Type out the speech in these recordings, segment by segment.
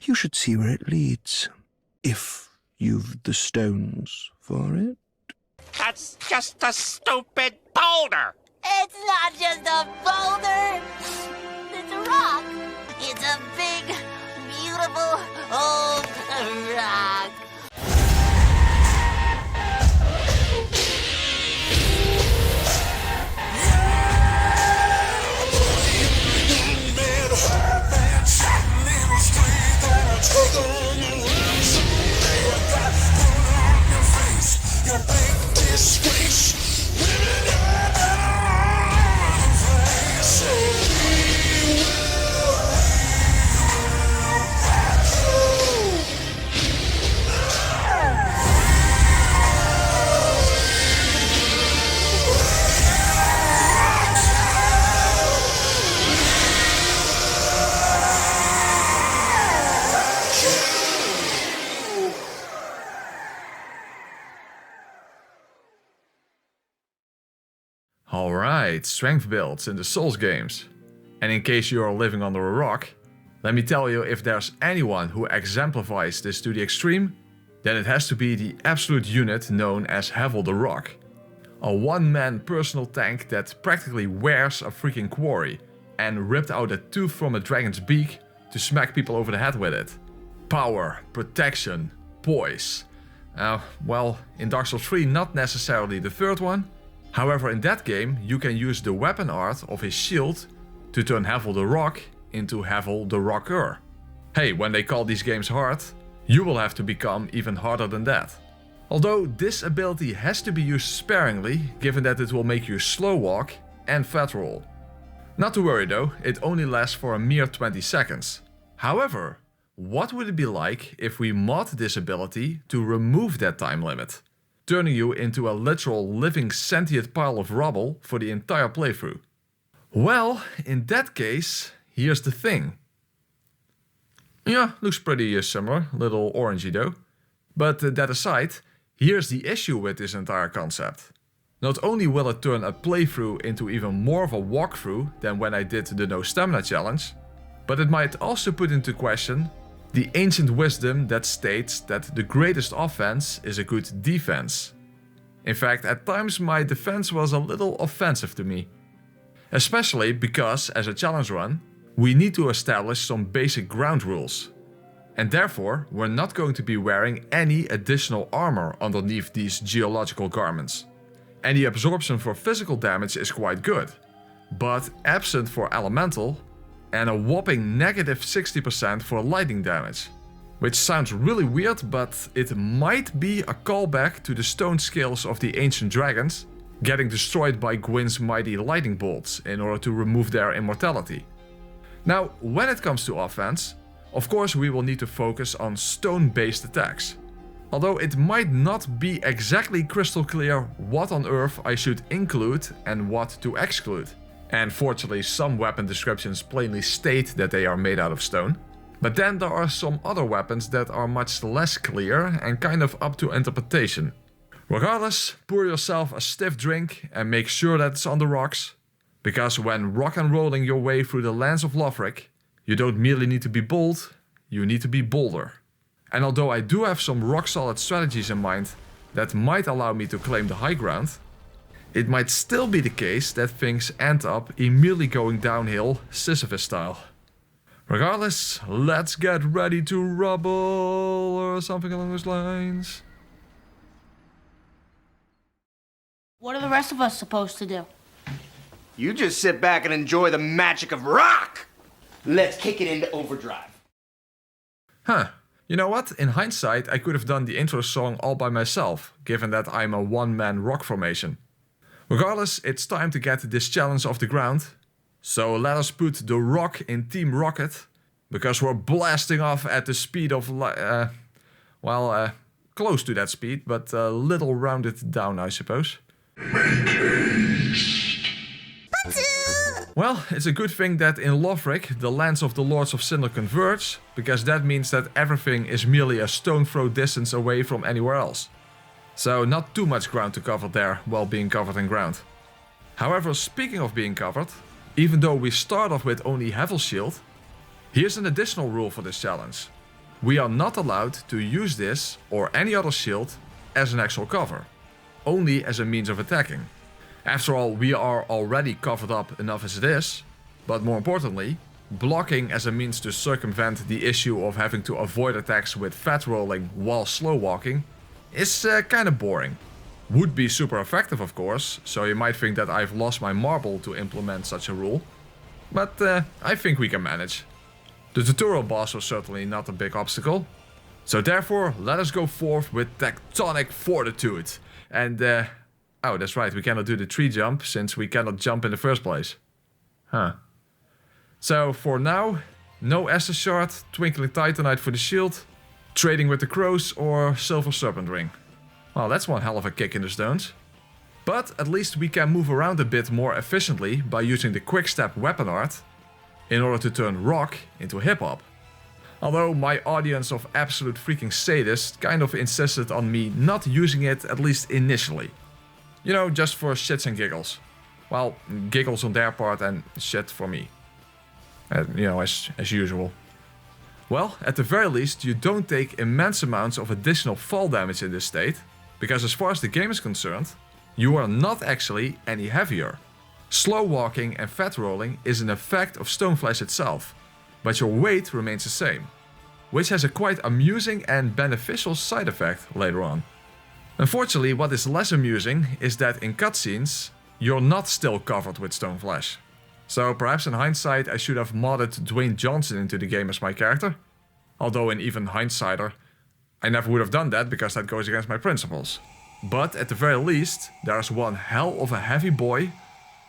You should see where it leads, if you've the stones for it. That's just a stupid boulder! It's not just a boulder. It's a rock. It's a big, beautiful, old rock. Alright, strength builds in the Souls games. And in case you are living under a rock, let me tell you, if there's anyone who exemplifies this to the extreme, then it has to be the absolute unit known as Havel the Rock. A one-man personal tank that practically wears a freaking quarry and ripped out a tooth from a dragon's beak to smack people over the head with it. Power, protection, poise. Well, in Dark Souls 3 not necessarily the third one. However, in that game you can use the weapon art of his shield to turn Havel the Rock into Havel the Rocker. Hey, when they call these games hard, you will have to become even harder than that. Although this ability has to be used sparingly, given that it will make you slow walk and fat roll. Not to worry though, it only lasts for a mere 20 seconds. However, what would it be like if we mod this ability to remove that time limit, turning you into a literal living sentient pile of rubble for the entire playthrough? Well, in that case, here's the thing. Yeah, looks pretty similar, little orangey though. But that aside, here's the issue with this entire concept. Not only will it turn a playthrough into even more of a walkthrough than when I did the no stamina challenge, but it might also put into question the ancient wisdom that states that the greatest offense is a good defense. In fact, at times my defense was a little offensive to me. Especially because, as a challenge run, we need to establish some basic ground rules. And therefore, we're not going to be wearing any additional armor underneath these geological garments. And the absorption for physical damage is quite good, but absent for elemental, and a whopping negative 60% for lightning damage. Which sounds really weird, but it might be a callback to the stone scales of the ancient dragons, getting destroyed by Gwyn's mighty lightning bolts in order to remove their immortality. Now, when it comes to offense, of course we will need to focus on stone-based attacks. Although it might not be exactly crystal clear what on earth I should include and what to exclude. And fortunately some weapon descriptions plainly state that they are made out of stone. But then there are some other weapons that are much less clear and kind of up to interpretation. Regardless, pour yourself a stiff drink and make sure that it's on the rocks. Because when rock and rolling your way through the lands of Lothric, you don't merely need to be bold, you need to be bolder. And although I do have some rock solid strategies in mind that might allow me to claim the high ground, it might still be the case that things end up immediately going downhill Sisyphus style. Regardless, let's get ready to rubble or something along those lines. What are the rest of us supposed to do? You just sit back and enjoy the magic of rock! Let's kick it into overdrive. Huh. You know what? In hindsight, I could have done the intro song all by myself, given that I'm a one-man rock formation. Regardless, it's time to get this challenge off the ground. So let us put the rock in Team Rocket, because we're blasting off at the speed of, close to that speed, but a little rounded down, I suppose. Well, it's a good thing that in Lothric, the lands of the Lords of Cinder converge, because that means that everything is merely a stone throw distance away from anywhere else. So not too much ground to cover there while being covered in ground. However, speaking of being covered, even though we start off with only Havel's shield, here's an additional rule for this challenge. we are not allowed to use this or any other shield as an actual cover, only as a means of attacking. After all, we are already covered up enough as it is, but more importantly, blocking as a means to circumvent the issue of having to avoid attacks with fat rolling while slow walking is kinda boring. Would be super effective, of course, so you might think that I've lost my marble to implement such a rule, but I think we can manage. The tutorial boss was certainly not a big obstacle, so therefore let us go forth with tectonic fortitude. And oh, that's right, we cannot do the tree jump since we cannot jump in the first place. Huh. So for now, no Estus Shard, Twinkling Titanite for the shield, trading with the crows or Silver Serpent Ring. Well, that's one hell of a kick in the stones. But at least we can move around a bit more efficiently by using the quick step weapon art in order to turn rock into hip hop. Although my audience of absolute freaking sadists kind of insisted on me not using it, at least initially. You know, just for shits and giggles. Well, giggles on their part and shit for me. You know, as usual. Well, at the very least, you don't take immense amounts of additional fall damage in this state, because as far as the game is concerned, you are not actually any heavier. Slow walking and fat rolling is an effect of Stoneflesh itself, but your weight remains the same, which has a quite amusing and beneficial side effect later on. Unfortunately, what is less amusing is that in cutscenes, you're not still covered with Stoneflesh. So perhaps in hindsight I should have modded Dwayne Johnson into the game as my character. Although in even hindsighter, I never would have done that because that goes against my principles. But at the very least, there's one hell of a heavy boy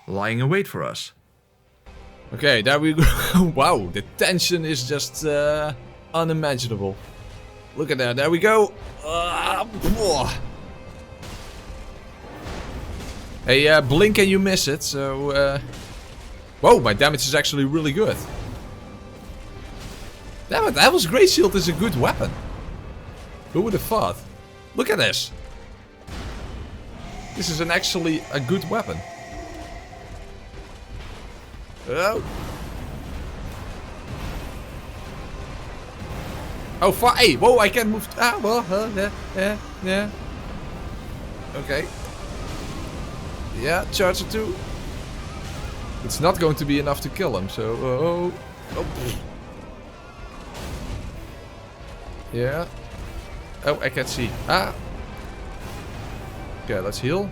lying in wait for us. Okay, there we go. Wow, the tension is just unimaginable. Look at that, there we go. Hey, blink and you miss it, so... Whoa, my damage is actually really good. Damn it, Havel's Greatshield is a good weapon. Who would have thought? Look at this. This is actually a good weapon. Oh. Oh, hey, whoa, I can move. Ah, well, yeah. Okay. Yeah, charge it too. It's not going to be enough to kill him, so... Oh. Yeah. Oh, I can see. Ah. Okay, let's heal.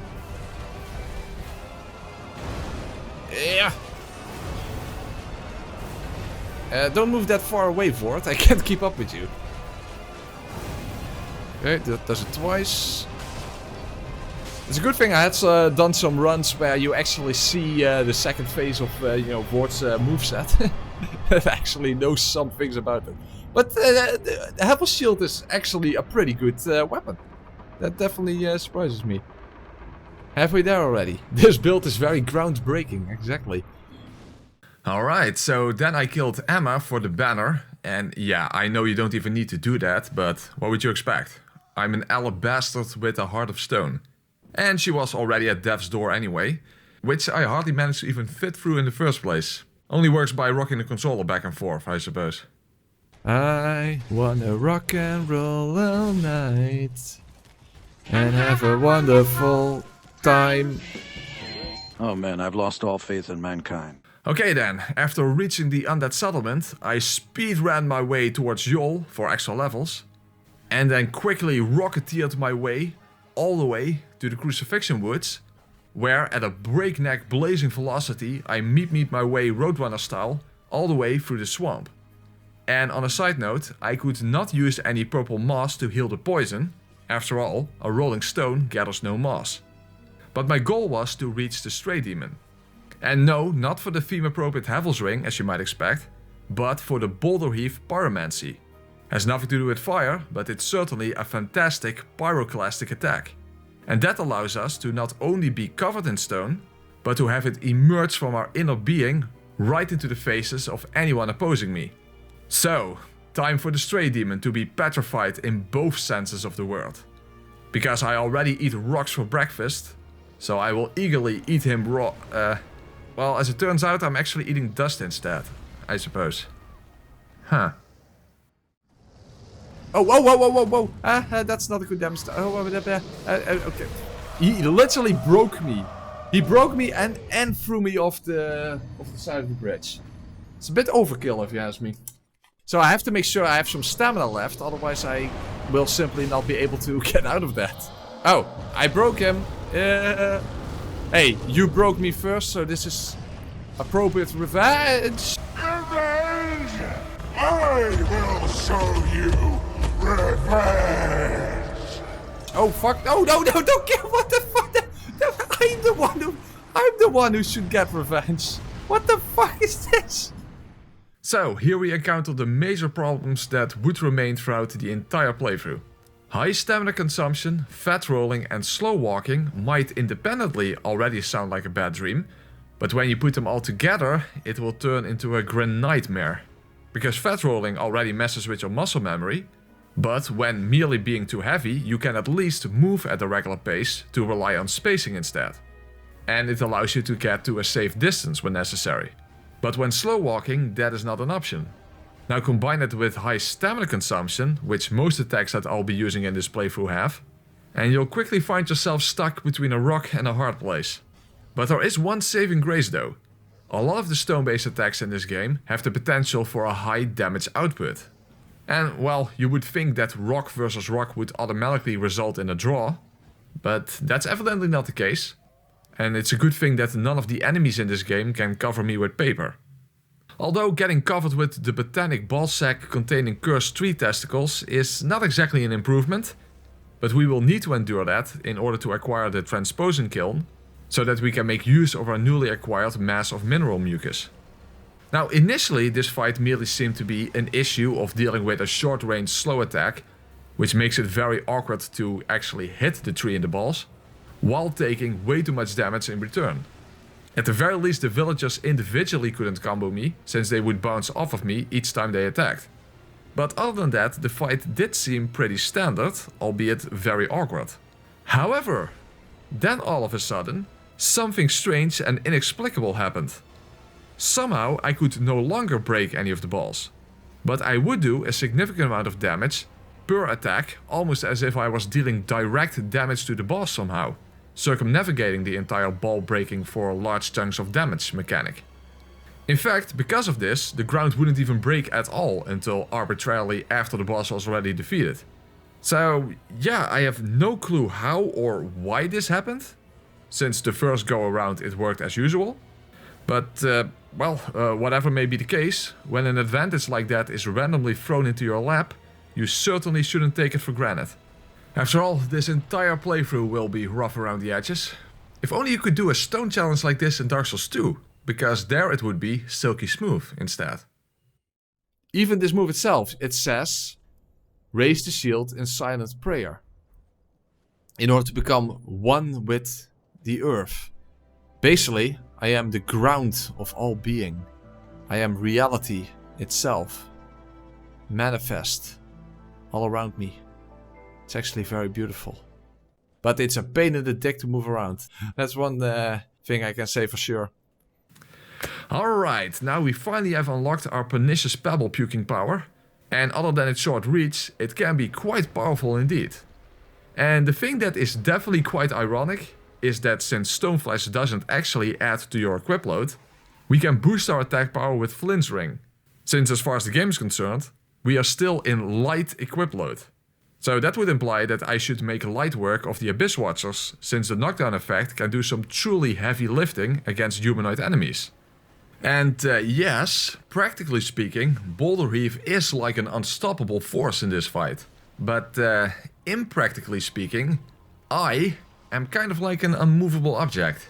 Yeah. Don't move that far away, Vort. I can't keep up with you. Okay, that does it twice. It's a good thing I had done some runs where you actually see the second phase of, you know, Vort's moveset. That actually knows some things about it. But the Havel Shield is actually a pretty good weapon. That definitely surprises me. Halfway there already. This build is very groundbreaking, exactly. Alright, so then I killed Emma for the banner. And yeah, I know you don't even need to do that, but what would you expect? I'm an alabastard with a heart of stone. And she was already at death's door anyway, which I hardly managed to even fit through in the first place. Only works by rocking the controller back and forth, I suppose. I wanna rock and roll all night and have a wonderful time. Oh man, I've lost all faith in mankind. Okay then, after reaching the undead settlement, I speed ran my way towards Yol for extra levels, and then quickly rocketeered my way all the way to the Crucifixion Woods, where at a breakneck blazing velocity I meet my way Roadrunner style all the way through the swamp. And on a side note, I could not use any purple moss to heal the poison. After all, a rolling stone gathers no moss. But my goal was to reach the Stray Demon. And no, not for the theme-appropriate Havel's Ring, as you might expect, but for the Boulder Heath Pyromancy. Has nothing to do with fire, but it's certainly a fantastic pyroclastic attack. And that allows us to not only be covered in stone, but to have it emerge from our inner being right into the faces of anyone opposing me. So, time for the Stray Demon to be petrified in both senses of the word. Because I already eat rocks for breakfast, so I will eagerly eat him raw. Well, as it turns out, I'm actually eating dust instead, I suppose. Huh. Oh, whoa, whoa, whoa, whoa, whoa. That's not a good damage. Okay. He literally broke me. He broke me and threw me off the side of the bridge. It's a bit overkill if you ask me. So I have to make sure I have some stamina left, otherwise I will simply not be able to get out of that. Oh, I broke him. Hey, you broke me first, so this is appropriate revenge. Revenge! I will show you revenge! Oh fuck! No! Don't get what the fuck! I'm the one who should get revenge. What the fuck is this? So, here we encounter the major problems that would remain throughout the entire playthrough. High stamina consumption, fat rolling and slow walking might independently already sound like a bad dream, but when you put them all together, it will turn into a grand nightmare. Because fat rolling already messes with your muscle memory, but when merely being too heavy, you can at least move at a regular pace to rely on spacing instead. And it allows you to get to a safe distance when necessary. But when slow walking, that is not an option. Now combine it with high stamina consumption, which most attacks that I'll be using in this playthrough have, and you'll quickly find yourself stuck between a rock and a hard place. But there is one saving grace though. A lot of the stone-based attacks in this game have the potential for a high damage output. And well, you would think that rock versus rock would automatically result in a draw, but that's evidently not the case. And it's a good thing that none of the enemies in this game can cover me with paper. Although getting covered with the botanic ball sack containing cursed tree testicles is not exactly an improvement, but we will need to endure that in order to acquire the transposon kiln, so that we can make use of our newly acquired mass of mineral mucus. Now initially this fight merely seemed to be an issue of dealing with a short range slow attack, which makes it very awkward to actually hit the tree in the balls, while taking way too much damage in return. At the very least the villagers individually couldn't combo me, since they would bounce off of me each time they attacked. But other than that, the fight did seem pretty standard, albeit very awkward. However, then all of a sudden, something strange and inexplicable happened. Somehow I could no longer break any of the balls, but I would do a significant amount of damage per attack, almost as if I was dealing direct damage to the boss somehow, circumnavigating the entire ball breaking for large chunks of damage mechanic. In fact, because of this, the ground wouldn't even break at all until arbitrarily after the boss was already defeated. So yeah, I have no clue how or why this happened, since the first go around it worked as usual. But whatever may be the case, when an advantage like that is randomly thrown into your lap, you certainly shouldn't take it for granted. After all, this entire playthrough will be rough around the edges. If only you could do a stone challenge like this in Dark Souls 2, because there it would be silky smooth instead. Even this move itself, it says, raise the shield in silent prayer. In order to become one with the earth. Basically, I am the ground of all being. I am reality itself. Manifest all around me. It's actually very beautiful. But it's a pain in the dick to move around. That's one thing I can say for sure. Alright, now we finally have unlocked our pernicious pebble puking power. And other than its short reach, it can be quite powerful indeed. And the thing that is definitely quite ironic is that since Stoneflesh doesn't actually add to your equip load, we can boost our attack power with Flint's Ring. Since as far as the game is concerned, we are still in light equip load. So that would imply that I should make light work of the Abyss Watchers, since the knockdown effect can do some truly heavy lifting against humanoid enemies. And yes, practically speaking, Boulder Heave is like an unstoppable force in this fight. But impractically speaking, I am kind of like an unmovable object.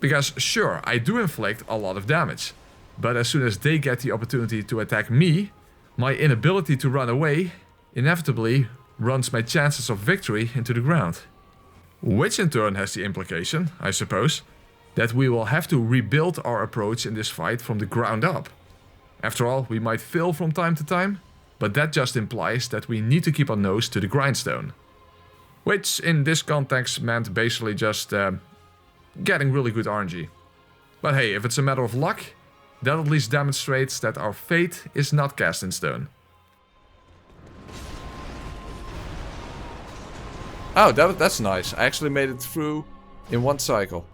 Because sure, I do inflict a lot of damage, but as soon as they get the opportunity to attack me, my inability to run away inevitably runs my chances of victory into the ground. Which in turn has the implication, I suppose, that we will have to rebuild our approach in this fight from the ground up. After all, we might fail from time to time, but that just implies that we need to keep our nose to the grindstone. Which in this context meant basically just getting really good RNG. But hey, if it's a matter of luck, that at least demonstrates that our fate is not cast in stone. Oh, that's nice. I actually made it through in one cycle.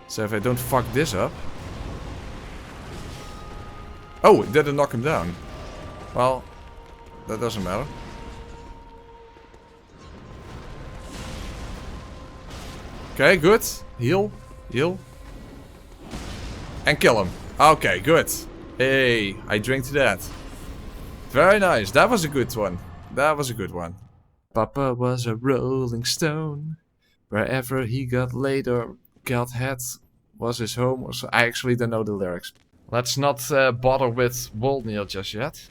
So if I don't fuck this up... Oh, it didn't knock him down. Well, that doesn't matter. Okay, good. Heal. Heal. And kill him. Okay, good. Hey, I drink to that. Very nice. That was a good one. That was a good one. Papa was a rolling stone. Wherever he got laid or got head was his home. So I actually don't know the lyrics. Let's not bother with Wolnir just yet.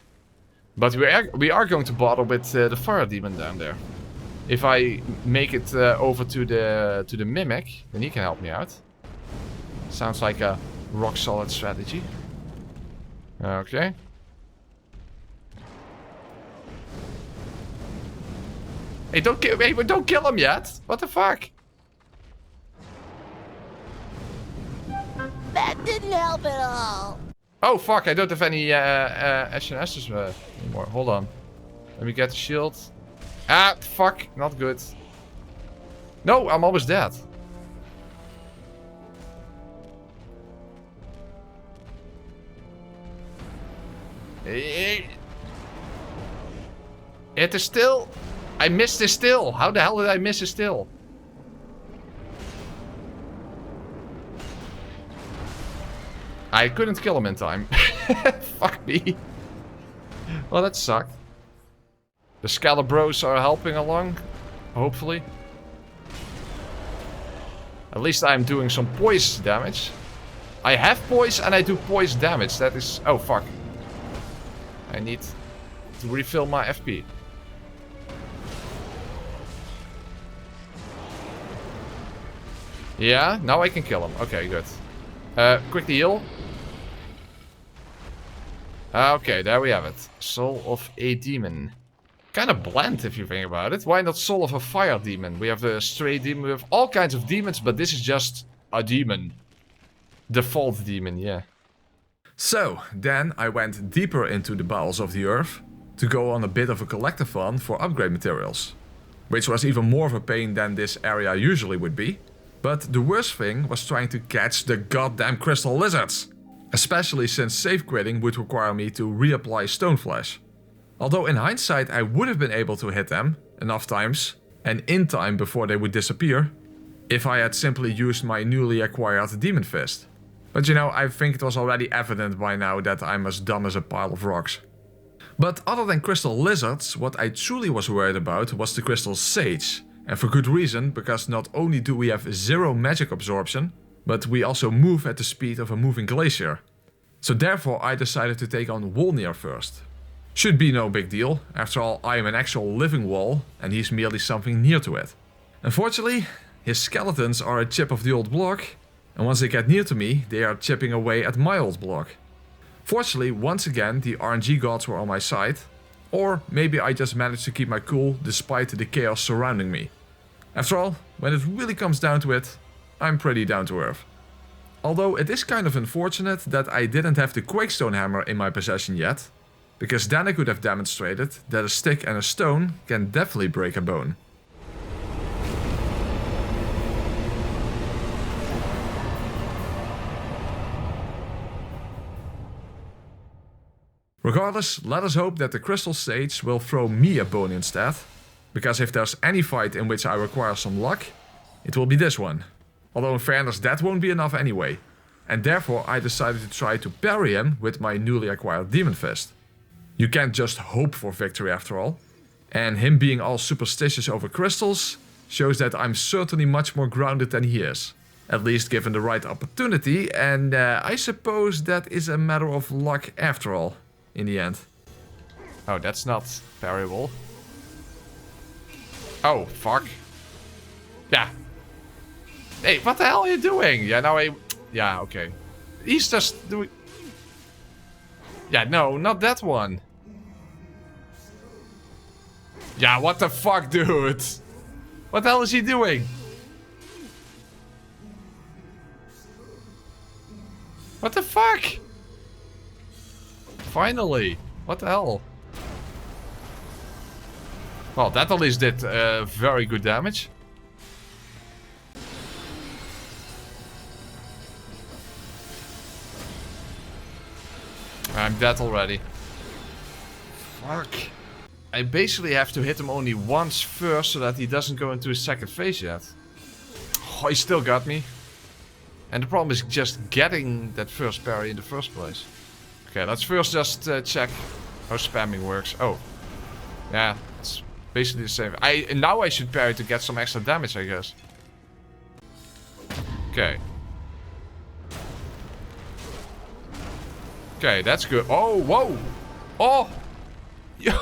But we are going to bother with the fire demon down there. If I make it over to the mimic, then he can help me out. Sounds like a rock solid strategy. Okay. Hey, don't kill him yet. What the fuck? That didn't help at all. Oh fuck! I don't have any SNS's anymore. Hold on. Let me get the shield. Ah, fuck! Not good. No, I'm almost dead. It is still. I missed this still. How the hell did I miss it still? I couldn't kill him in time. Fuck me. Well, that sucked. The Scalabros are helping along. Hopefully. At least I'm doing some poise damage. I have poise and I do poise damage. That is... Oh, fuck. I need to refill my FP. Yeah, now I can kill him. Okay, good. Quickly heal. Okay, there we have it. Soul of a demon. Kind of bland if you think about it. Why not soul of a fire demon? We have the stray demon. We have all kinds of demons, but this is just a demon. Default demon, yeah. So, then I went deeper into the bowels of the earth to go on a bit of a collectathon for upgrade materials. Which was even more of a pain than this area usually would be. But the worst thing was trying to catch the goddamn crystal lizards. Especially since safe quitting would require me to reapply stone flesh. Although in hindsight I would have been able to hit them enough times and in time before they would disappear if I had simply used my newly acquired demon fist. But you know, I think it was already evident by now that I'm as dumb as a pile of rocks. But other than crystal lizards, what I truly was worried about was the crystal sage. And for good reason, because not only do we have 0 magic absorption, but we also move at the speed of a moving glacier. So therefore I decided to take on Wolnir first. Should be no big deal, after all I am an actual living wall and he's merely something near to it. Unfortunately, his skeletons are a chip of the old block, and once they get near to me, they are chipping away at my old block. Fortunately, once again the RNG gods were on my side, or maybe I just managed to keep my cool despite the chaos surrounding me. After all, when it really comes down to it, I'm pretty down to earth. Although it is kind of unfortunate that I didn't have the Quakestone hammer in my possession yet, because then I could have demonstrated that a stick and a stone can definitely break a bone. Regardless, let us hope that the Crystal Sage will throw me a bone instead, because if there's any fight in which I require some luck, it will be this one. Although in fairness that won't be enough anyway, and therefore I decided to try to parry him with my newly acquired Demon Fist. You can't just hope for victory after all, and him being all superstitious over crystals shows that I'm certainly much more grounded than he is. At least given the right opportunity, and I suppose that is a matter of luck after all, in the end. Oh, that's not parryable. Oh, fuck. Yeah. Hey, what the hell are you doing? Yeah, now yeah, okay. He's just doing... Yeah, no, not that one. Yeah, what the fuck, dude? What the hell is he doing? What the fuck? Finally. What the hell? Well, that at least did very good damage. I'm dead already. Fuck. I basically have to hit him only once first so that he doesn't go into his second phase yet. Oh, he still got me. And the problem is just getting that first parry in the first place. Okay, let's first just check how spamming works. Oh. Yeah, it's basically the same. Now I should parry to get some extra damage, I guess. Okay. Okay, that's good. Oh, whoa! Oh!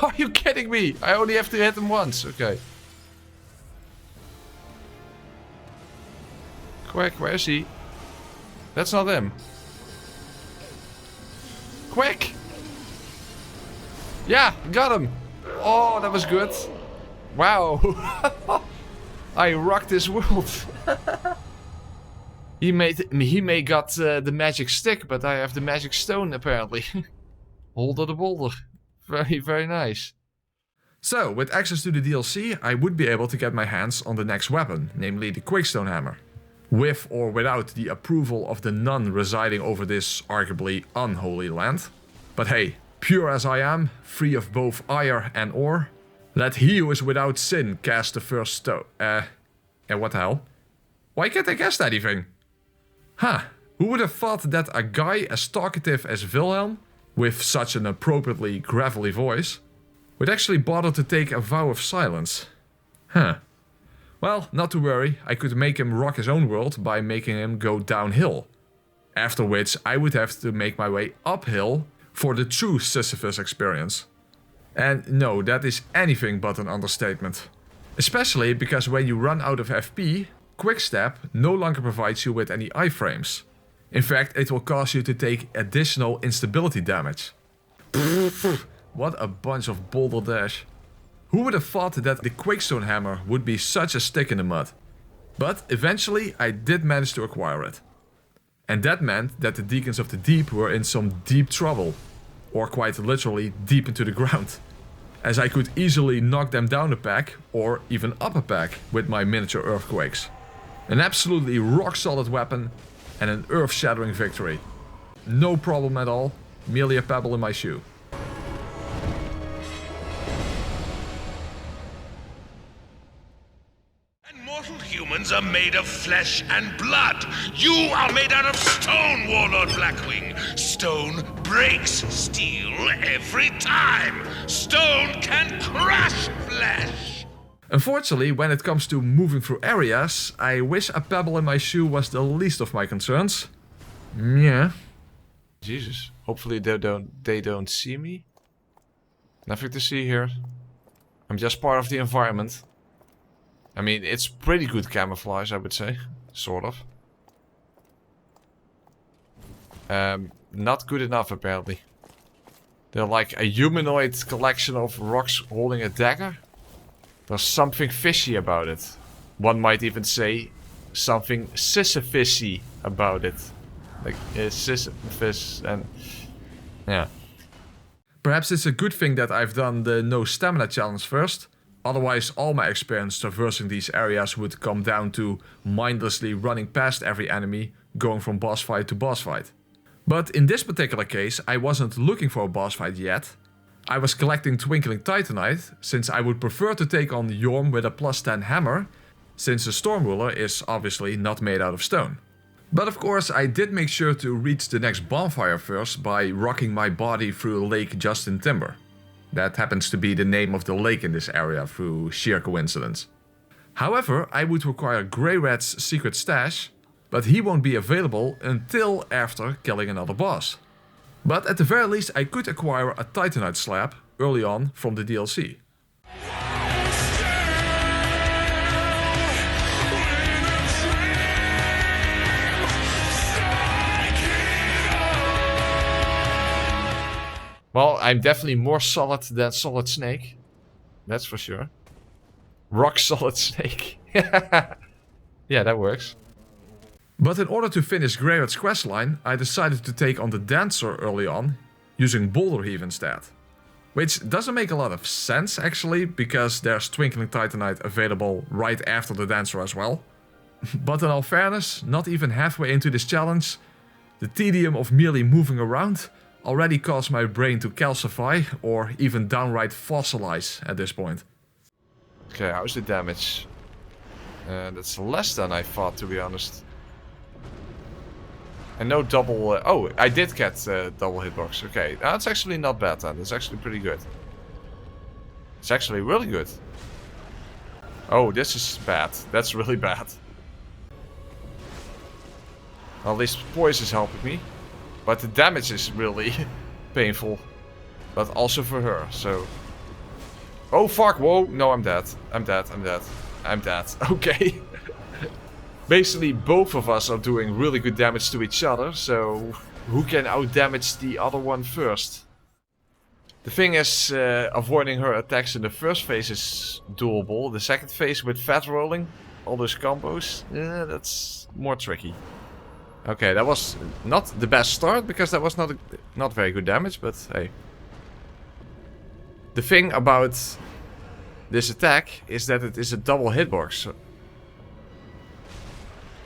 Are you kidding me? I only have to hit him once. Okay. Quick, where is he? That's not him. Quick! Yeah, got him! Oh, that was good. Wow. I rocked this world. He may got the magic stick, but I have the magic stone apparently. Holder the boulder. Very, very nice. So, with access to the DLC, I would be able to get my hands on the next weapon, namely the Quickstone Hammer. With or without the approval of the nun residing over this arguably unholy land. But hey, pure as I am, free of both ire and ore, let he who is without sin cast the first stone. What the hell? Why can't I cast anything? Huh, who would have thought that a guy as talkative as Wilhelm, with such an appropriately gravelly voice, would actually bother to take a vow of silence? Huh. Well, not to worry, I could make him rock his own world by making him go downhill. After which I would have to make my way uphill for the true Sisyphus experience. And no, that is anything but an understatement. Especially because when you run out of FP, Quickstep no longer provides you with any iframes. In fact, it will cause you to take additional instability damage. What a bunch of boulder dash. Who would have thought that the Quickstone Hammer would be such a stick in the mud? But eventually I did manage to acquire it. And that meant that the Deacons of the Deep were in some deep trouble. Or quite literally deep into the ground. As I could easily knock them down a peg, or even up a peg, with my miniature earthquakes. An absolutely rock solid weapon and an earth-shattering victory. No problem at all, merely a pebble in my shoe. And mortal humans are made of flesh and blood. You are made out of stone, Warlord Blackwing. Stone breaks steel every time. Stone can crush flesh. Unfortunately, when it comes to moving through areas, I wish a pebble in my shoe was the least of my concerns. Yeah. Jesus. Hopefully they don't see me. Nothing to see here. I'm just part of the environment. I mean, it's pretty good camouflage, I would say. Sort of. Not good enough, apparently. They're like a humanoid collection of rocks holding a dagger. There's something fishy about it. One might even say something Sisyphus-y about it. Like Sisyphus and... yeah. Perhaps it's a good thing that I've done the no stamina challenge first. Otherwise all my experience traversing these areas would come down to mindlessly running past every enemy, going from boss fight to boss fight. But in this particular case I wasn't looking for a boss fight yet. I was collecting Twinkling Titanite, since I would prefer to take on Yorm with a +10 hammer, since the Storm Ruler is obviously not made out of stone. But of course I did make sure to reach the next bonfire first by rocking my body through Lake Justin Timber. That happens to be the name of the lake in this area through sheer coincidence. However, I would require Grey Rat's secret stash, but he won't be available until after killing another boss. But at the very least I could acquire a Titanite slab early on from the DLC. Well, I'm definitely more solid than Solid Snake. That's for sure. Rock Solid Snake. Yeah, that works. But in order to finish Greyrat's questline, I decided to take on the Dancer early on, using Boulder Heave instead. Which doesn't make a lot of sense actually, because there's Twinkling Titanite available right after the Dancer as well. But in all fairness, not even halfway into this challenge, the tedium of merely moving around already caused my brain to calcify or even downright fossilize at this point. Okay, how's the damage? That's less than I thought, to be honest. And no double... oh, I did get double hitbox. Okay, that's actually not bad then. That's actually pretty good. It's actually really good. Oh, this is bad. That's really bad. Well, at least poise is helping me. But the damage is really painful. But also for her, so... oh, fuck, whoa. No, I'm dead. I'm dead, I'm dead. I'm dead. Okay. Basically, both of us are doing really good damage to each other, so... who can out-damage the other one first? The thing is, avoiding her attacks in the first phase is doable. The second phase with fat rolling, all those combos, that's more tricky. Okay, that was not the best start, because that was not very good damage, but hey. The thing about this attack is that it is a double hitbox.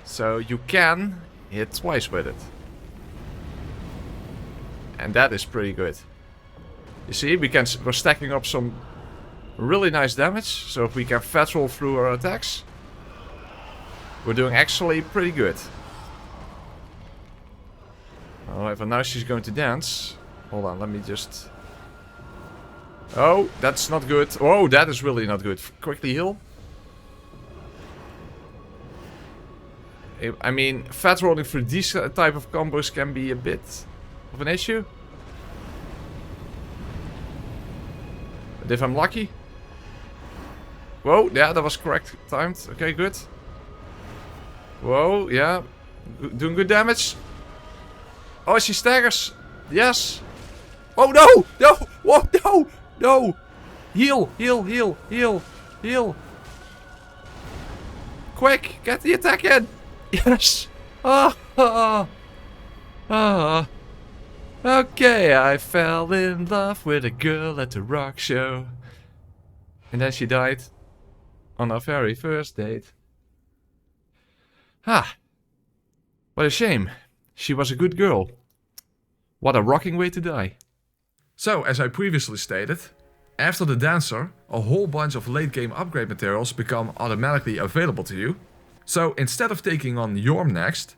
So you can hit twice with it. And that is pretty good. You see, we're stacking up some really nice damage. So if we can fat roll through our attacks, we're doing actually pretty good. However, now she's going to dance. Hold on, let me just... oh, that's not good. Oh, that is really not good. Quickly heal. I mean, fat rolling through these type of combos can be a bit of an issue. But if I'm lucky... whoa, yeah, that was correct timed. Okay, good. Whoa, yeah. Doing good damage. Oh, she staggers. Yes. Oh, no! No! Whoa, no! No! Heal! Heal! Heal! Heal! Heal! Quick! Get the attack in! Yes! Ah! Ah! Ah! Okay, I fell in love with a girl at the rock show. And then she died on our very first date. Ah! What a shame. She was a good girl. What a rocking way to die. So, as I previously stated, after the dancer, a whole bunch of late game upgrade materials become automatically available to you. So, instead of taking on Yorm next,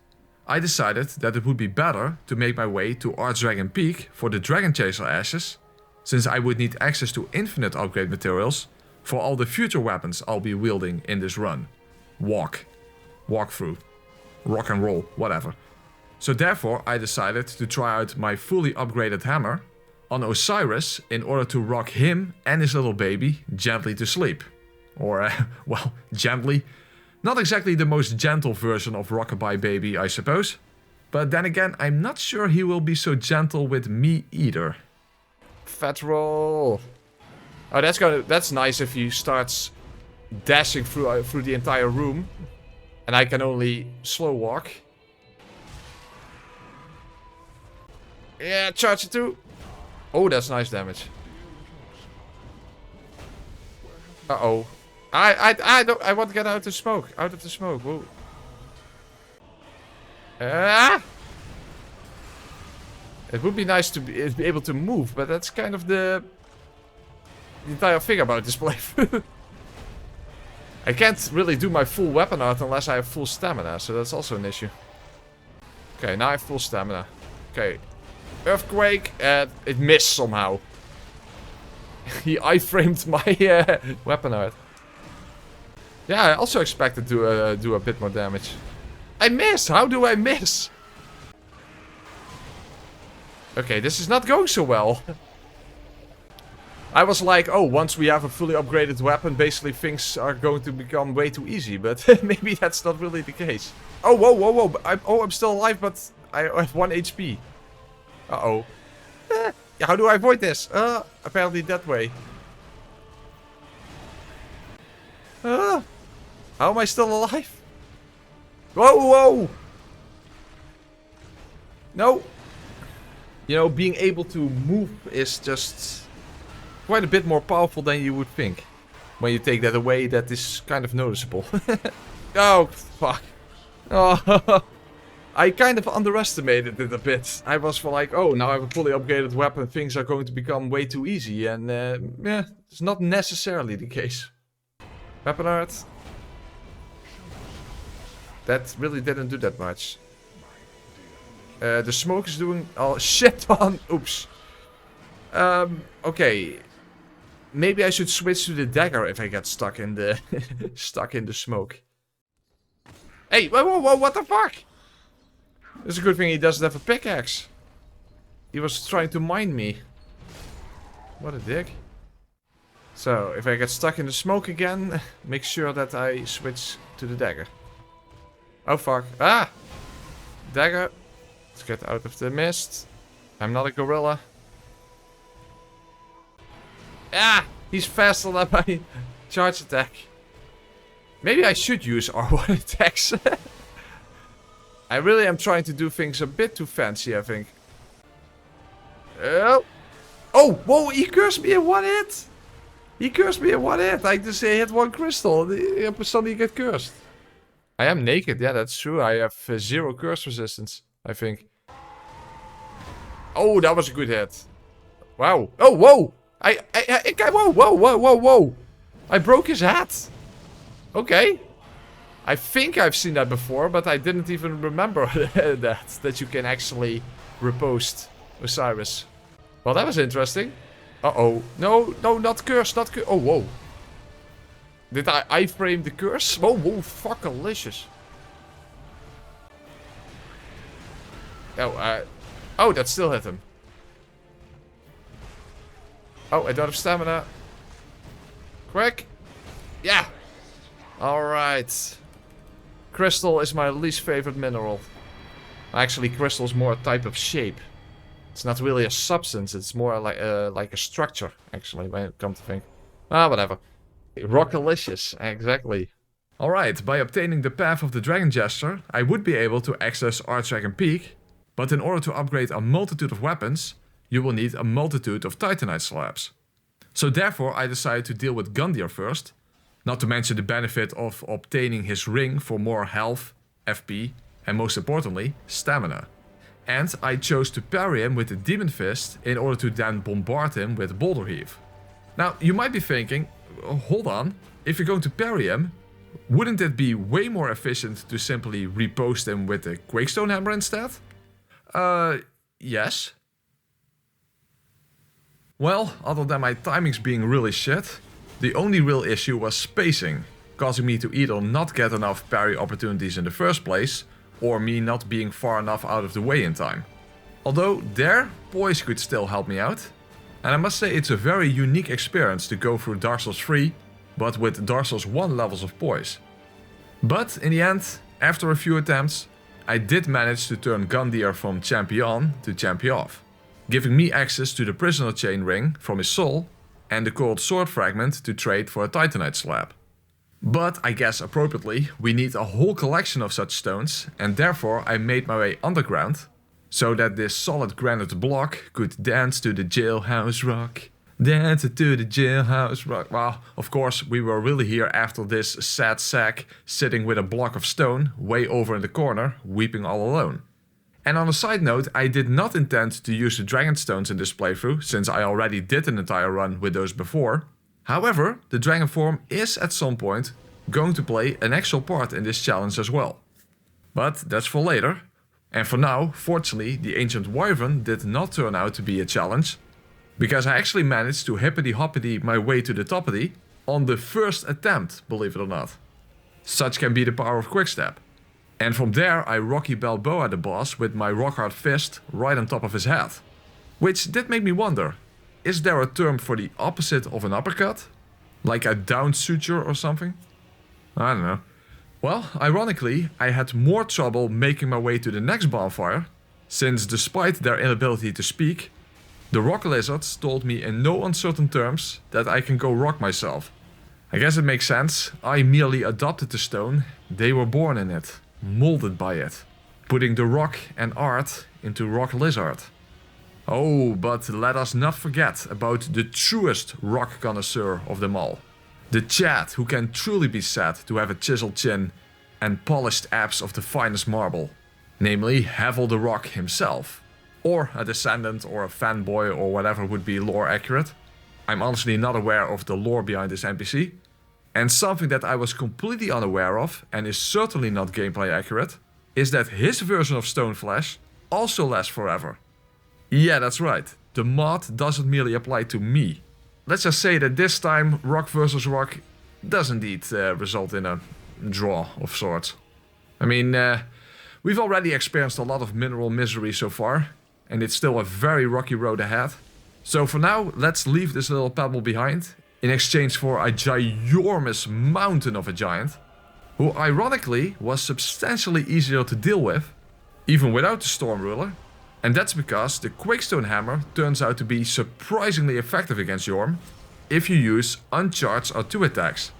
I decided that it would be better to make my way to Archdragon Peak for the Dragon Chaser Ashes, since I would need access to infinite upgrade materials for all the future weapons I'll be wielding in this run. Walk through, rock and roll, whatever. So therefore I decided to try out my fully upgraded hammer on Osiris in order to rock him and his little baby gently to sleep. Or, well, gently. Not exactly the most gentle version of Rockabye Baby, I suppose. But then again, I'm not sure he will be so gentle with me either. Fat roll. Oh, that's nice if he starts dashing through the entire room. And I can only slow walk. Yeah, charge it too. Oh, that's nice damage. Uh-oh. I want to get out of the smoke. Out of the smoke. Whoa. It would be nice to be able to move, but that's kind of the entire thing about this playthrough. I can't really do my full weapon art unless I have full stamina, so that's also an issue. Okay, now I have full stamina. Okay. Earthquake, and it missed somehow. He iframed my weapon art. Yeah, I also expected to do a bit more damage. I missed! How do I miss? Okay, this is not going so well. I was like, oh, once we have a fully upgraded weapon, basically things are going to become way too easy. But maybe that's not really the case. Oh, whoa, whoa, whoa. I'm still alive, but I have 1 HP. Uh-oh. How do I avoid this? Apparently that way. How am I still alive? Whoa, whoa! No. You know, being able to move is just quite a bit more powerful than you would think. When you take that away, that is kind of noticeable. Oh, fuck. Oh, I kind of underestimated it a bit. I was like, oh, now I have a fully upgraded weapon, things are going to become way too easy. And yeah, it's not necessarily the case. Weapon art. That really didn't do that much. The smoke is doing a shit ton. Oops. Okay. Maybe I should switch to the dagger if I get stuck in the smoke. Hey, whoa, what the fuck? It's a good thing he doesn't have a pickaxe. He was trying to mine me. What a dick. So, if I get stuck in the smoke again, make sure that I switch to the dagger. Oh fuck. Ah! Dagger. Let's get out of the mist. I'm not a gorilla. Ah! He's faster than my charge attack. Maybe I should use R1 attacks. I really am trying to do things a bit too fancy, I think. Oh! Oh! Whoa! He cursed me in one hit! He cursed me in one hit! I just hit one crystal and suddenly get cursed. I am naked, yeah, that's true. I have 0 curse resistance, I think. Oh, that was a good hit. Wow. Oh, whoa! Whoa! I broke his hat! Okay. I think I've seen that before, but I didn't even remember that you can actually repost Osiris. Well, that was interesting. Uh-oh. No, not curse, not curse. Oh, whoa. Did I frame the curse? Whoa, fuckalicious. Oh, that still hit him. Oh, I don't have stamina. Quick. Yeah. Alright. Crystal is my least favorite mineral. Actually, crystal is more a type of shape. It's not really a substance, it's more like a structure, actually, when it comes to think. Ah, whatever. Rockalicious, exactly. Alright, by obtaining the Path of the Dragon Jester, I would be able to access Archdragon Peak, but in order to upgrade a multitude of weapons, you will need a multitude of Titanite slabs. So therefore I decided to deal with Gundyr first, not to mention the benefit of obtaining his ring for more health, FP, and most importantly, stamina. And I chose to parry him with the Demon Fist in order to then bombard him with Boulder Heave. Now, you might be thinking, hold on, if you're going to parry him, wouldn't it be way more efficient to simply repost him with the Quakestone Hammer instead? Yes. Well, other than my timings being really shit, the only real issue was spacing, causing me to either not get enough parry opportunities in the first place, or me not being far enough out of the way in time. Although there, poise could still help me out. And I must say it's a very unique experience to go through Dark Souls 3, but with Dark Souls 1 levels of poise. But in the end, after a few attempts, I did manage to turn Gundyr from champion to champion, giving me access to the Prisoner Chain Ring from his soul and the Coiled Sword Fragment to trade for a Titanite slab. But I guess appropriately, we need a whole collection of such stones, and therefore I made my way underground, so that this solid granite block could dance to the jailhouse rock. Dance to the jailhouse rock. Well, of course, we were really here after this sad sack sitting with a block of stone way over in the corner, weeping all alone. And on a side note, I did not intend to use the Dragon Stones in this playthrough, since I already did an entire run with those before. However, the Dragon form is at some point going to play an actual part in this challenge as well. But that's for later. And for now, fortunately, the Ancient Wyvern did not turn out to be a challenge, because I actually managed to hippity-hoppity my way to the toppity on the first attempt, believe it or not. Such can be the power of Quickstep. And from there I Rocky Balboa the boss with my rock-hard fist right on top of his head. Which did make me wonder, is there a term for the opposite of an uppercut? Like a down suture or something? I don't know. Well, ironically, I had more trouble making my way to the next bonfire, since despite their inability to speak, the rock lizards told me in no uncertain terms that I can go rock myself. I guess it makes sense, I merely adopted the stone, they were born in it, molded by it, putting the rock and art into rock lizard. Oh, but let us not forget about the truest rock connoisseur of them all. The Chad who can truly be said to have a chiseled chin and polished abs of the finest marble. namely Havel the Rock himself, or a descendant or a fanboy or whatever would be lore accurate. I'm honestly not aware of the lore behind this NPC. And something that I was completely unaware of, and is certainly not gameplay accurate, is that his version of Stoneflesh also lasts forever. Yeah, that's right. The mod doesn't merely apply to me. Let's just say that this time rock versus rock does indeed result in a draw of sorts. I mean, we've already experienced a lot of mineral misery so far, and it's still a very rocky road ahead. So for now, let's leave this little pebble behind, in exchange for a ginormous mountain of a giant, who ironically was substantially easier to deal with, even without the Storm Ruler. And that's because the Quakestone Hammer turns out to be surprisingly effective against Yorm if you use uncharged R2 attacks,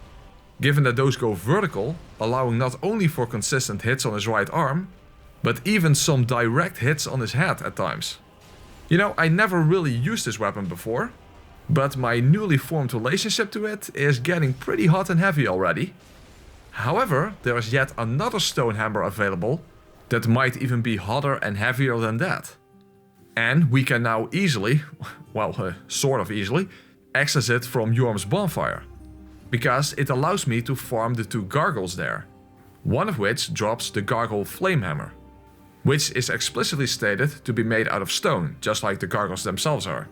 given that those go vertical, allowing not only for consistent hits on his right arm, but even some direct hits on his head at times. You know, I never really used this weapon before, but my newly formed relationship to it is getting pretty hot and heavy already. However, there is yet another stone hammer available that might even be hotter and heavier than that. And we can now easily, well, sort of easily, access it from Yorm's bonfire, because it allows me to farm the 2 gargoyles there, one of which drops the gargoyle flame hammer, which is explicitly stated to be made out of stone, just like the gargoyles themselves are,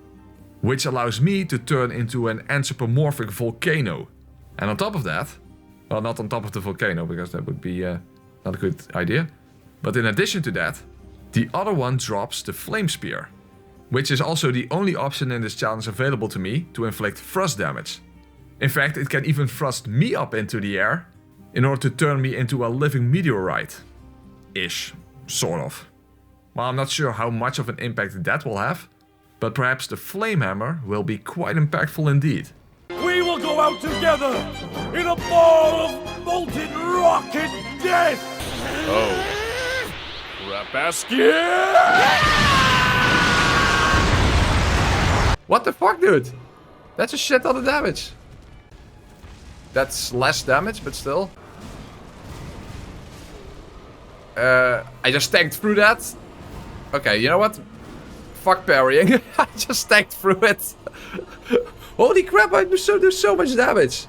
which allows me to turn into an anthropomorphic volcano. And on top of that, well, not on top of the volcano, because that would be not a good idea, but in addition to that, the other one drops the flame spear, which is also the only option in this challenge available to me to inflict thrust damage. In fact, it can even thrust me up into the air in order to turn me into a living meteorite. Ish, sort of. Well, I'm not sure how much of an impact that will have, but perhaps the flame hammer will be quite impactful indeed. We will go out together in a ball of molten rock and death! Oh. What the fuck, dude? That's a shit ton of damage. That's less damage, but still. I just tanked through that. Okay, you know what? Fuck parrying. I just tanked through it. Holy crap, I do so much damage.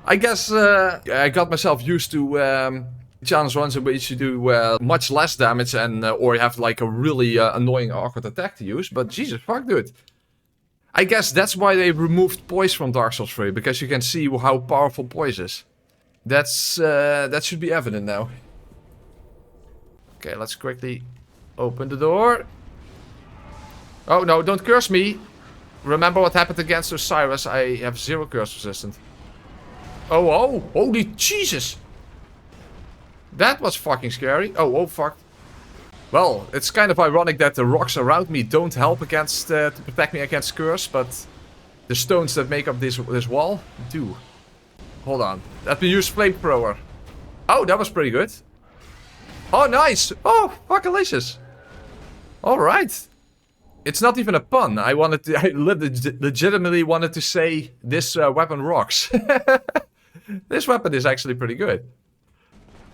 I guess I got myself used to challenge runs in which you do much less damage and or you have like a really annoying awkward attack to use. But Jesus fuck, dude. I guess that's why they removed poise from Dark Souls 3, because you can see how powerful poise is. That's that should be evident now. Okay, let's quickly open the door. Oh no, don't curse me. Remember what happened against Osiris? I have 0 curse resistance. Oh, holy Jesus! That was fucking scary. Oh fuck. Well, it's kind of ironic that the rocks around me don't help against to protect me against curse, but the stones that make up this wall do. Hold on. Let me use flamethrower. Oh, that was pretty good. Oh, nice. Oh, fuckalicious. All right. It's not even a pun. I legitimately wanted to say this weapon rocks. This weapon is actually pretty good.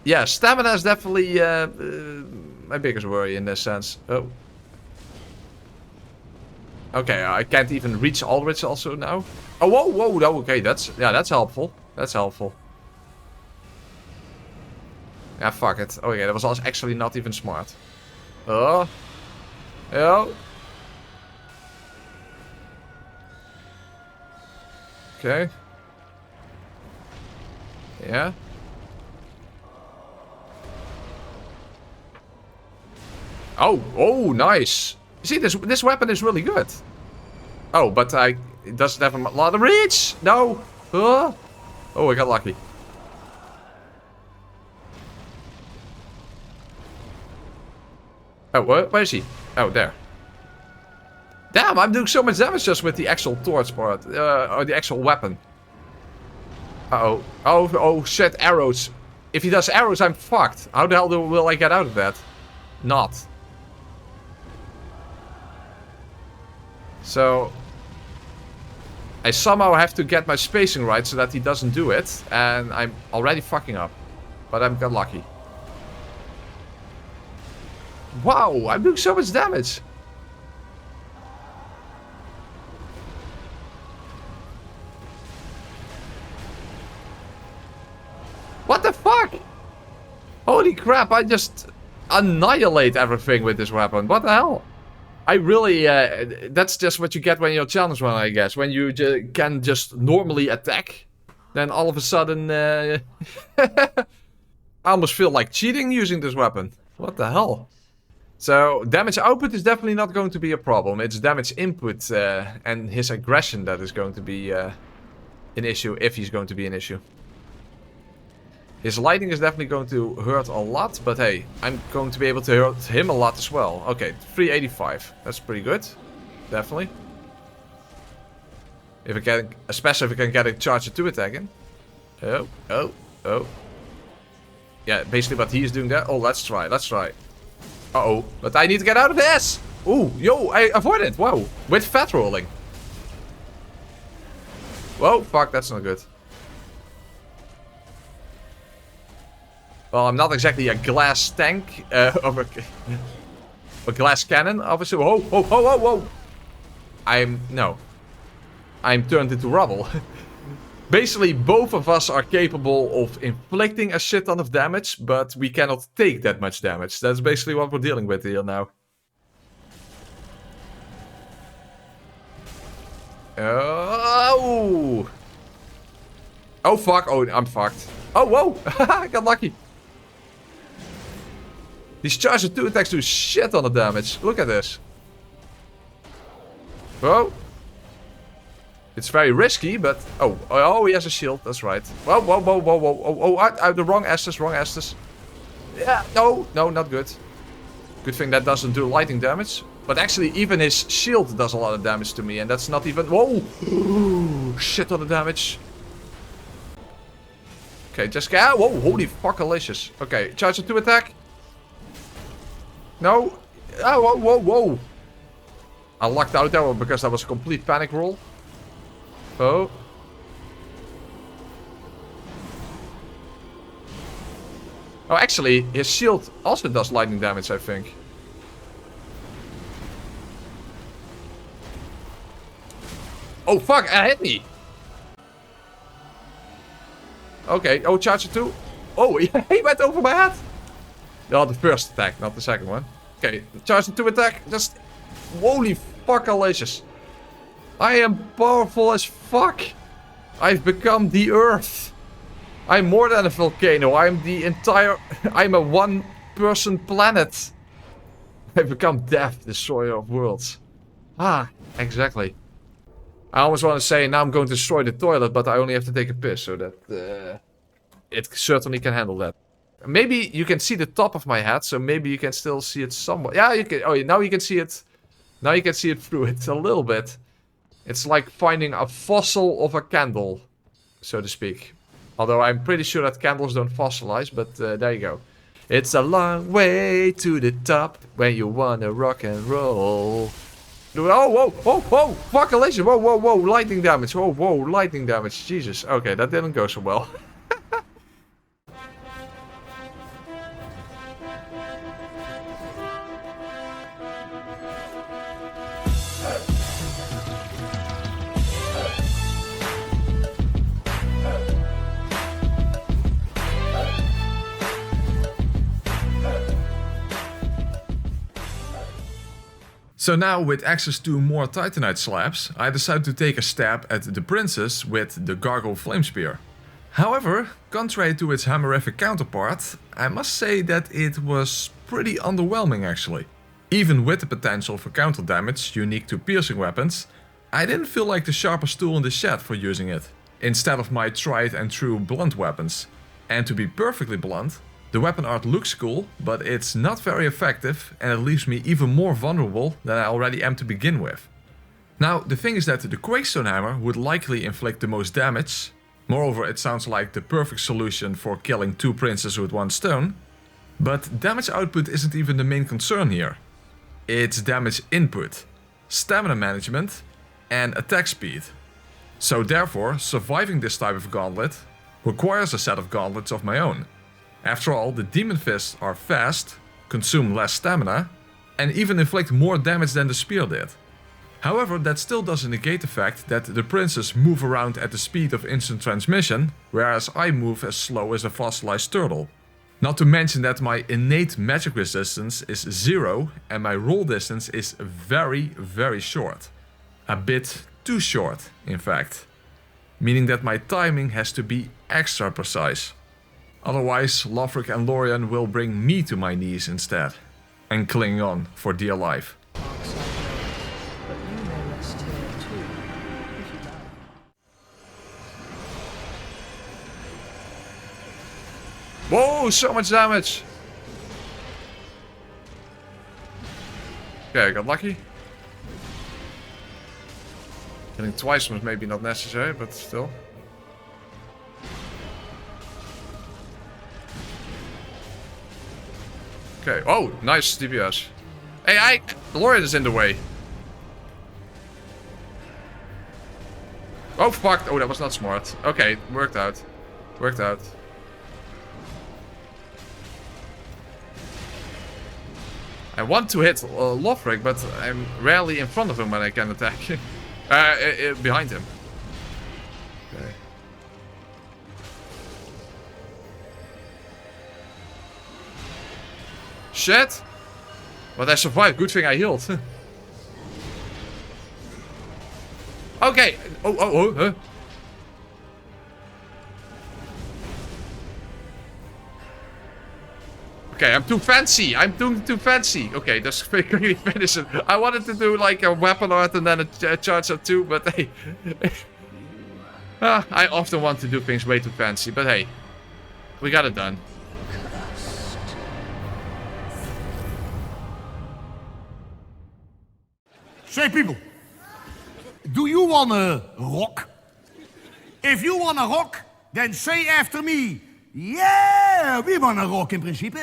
Yeah, stamina is definitely my biggest worry in this sense. Oh. Okay, I can't even reach Ulrich also now. Oh, whoa, no, okay, that's helpful. That's helpful. Yeah, fuck it. Oh yeah, that was also actually not even smart. Oh. Yeah. Okay. Yeah. Oh, nice. See, this weapon is really good. Oh, but it doesn't have a lot of reach. No. Oh, I got lucky. Oh, where is he? Oh, there. Damn, I'm doing so much damage just with the actual torch part. Or the actual weapon. Uh-oh. Oh, shit, arrows. If he does arrows, I'm fucked. How the hell will I get out of that? Not. So, I somehow have to get my spacing right so that he doesn't do it. And I'm already fucking up. But I got lucky. Wow, I'm doing so much damage. What the fuck? Holy crap, I just annihilate everything with this weapon. What the hell? I really, that's just what you get when you're challenged one, I guess. When you can just normally attack, then all of a sudden, I almost feel like cheating using this weapon. What the hell? So, damage output is definitely not going to be a problem. It's damage input and his aggression that is going to be an issue, if he's going to be an issue. His lightning is definitely going to hurt a lot, but hey, I'm going to be able to hurt him a lot as well. Okay, 385. That's pretty good. Definitely. If I can, especially if I can get a charger 2 attack in. Oh. Yeah, basically what he is doing there. Oh, let's try. Uh-oh. But I need to get out of this! Ooh, yo, I avoided. Whoa. With fat rolling. Whoa, fuck, that's not good. Well, I'm not exactly a glass tank, of a glass cannon, obviously. Whoa. I'm turned into rubble. Basically, both of us are capable of inflicting a shit ton of damage, but we cannot take that much damage. That's basically what we're dealing with here now. Oh! Oh, fuck. Oh, I'm fucked. Oh, whoa! I got lucky. These charger 2 attacks do shit on the damage. Look at this. Whoa. It's very risky, but... Oh, he has a shield. That's right. Whoa. Oh, the wrong Estus. Yeah, no, not good. Good thing that doesn't do lightning damage. But actually, even his shield does a lot of damage to me. And that's not even... Whoa! Shit on the damage. Okay, just... Ah, whoa, holy fuckalicious. Okay, charger 2 attack. No. Oh, whoa. I lucked out there because that was a complete panic roll. Oh. Oh, actually, his shield also does lightning damage, I think. Oh, fuck, it hit me. Okay, oh, charger 2. Oh, he went over my head. No, the first attack, not the second one. Okay, charger 2 attack. Just... Holy fuckalicious. I am powerful as fuck. I've become the Earth. I'm more than a volcano. I'm the entire... I'm a one-person planet. I've become Death, Destroyer of Worlds. Ah, exactly. I almost want to say, now I'm going to destroy the toilet, but I only have to take a piss, so that... it certainly can handle that. Maybe you can see the top of my head, so maybe you can still see it somewhat. Yeah, you can. Oh, now you can see it. Now you can see it through it a little bit. It's like finding a fossil of a candle, so to speak. Although I'm pretty sure that candles don't fossilize, but there you go. It's a long way to the top when you wanna rock and roll. Oh, whoa, fuckalicious. Whoa, lightning damage. Whoa, lightning damage. Jesus. Okay, that didn't go so well. So now, with access to more Titanite slabs, I decided to take a stab at the princess with the Gargoyle Flame Spear. However, contrary to its hammerific counterpart, I must say that it was pretty underwhelming actually. Even with the potential for counter damage unique to piercing weapons, I didn't feel like the sharpest tool in the shed for using it, instead of my tried and true blunt weapons. And to be perfectly blunt, the weapon art looks cool, but it's not very effective and it leaves me even more vulnerable than I already am to begin with. Now, the thing is that the Quakestone Hammer would likely inflict the most damage. Moreover, it sounds like the perfect solution for killing 2 princes with 1 stone. But damage output isn't even the main concern here. It's damage input, stamina management, and attack speed. So therefore, surviving this type of gauntlet requires a set of gauntlets of my own. After all, the Demon Fists are fast, consume less stamina, and even inflict more damage than the spear did. However, that still doesn't negate the fact that the princes move around at the speed of instant transmission, whereas I move as slow as a fossilized turtle. Not to mention that my innate magic resistance is 0 and my roll distance is very short. A bit too short, in fact. Meaning that my timing has to be extra precise. Otherwise, Lothric and Lorien will bring me to my knees instead, and cling on for dear life. Whoa, so much damage! Okay, I got lucky. Killing twice was maybe not necessary, but still. Okay, oh, nice DPS. Hey, Lorien is in the way. Oh, fuck. Oh, that was not smart. Okay, worked out. Worked out. I want to hit Lothric, but I'm rarely in front of him when I can attack. Behind him. Okay. Shit! But I survived. Good thing I healed. Okay. Oh, huh? Okay, I'm too fancy. I'm doing too fancy. Okay, that's quickly finish it. I wanted to do like a weapon art and then a charge up too, but hey. I often want to do things way too fancy, but hey. We got it done. Say people, do you wanna rock? If you wanna rock, then say after me, yeah, we wanna rock in principe.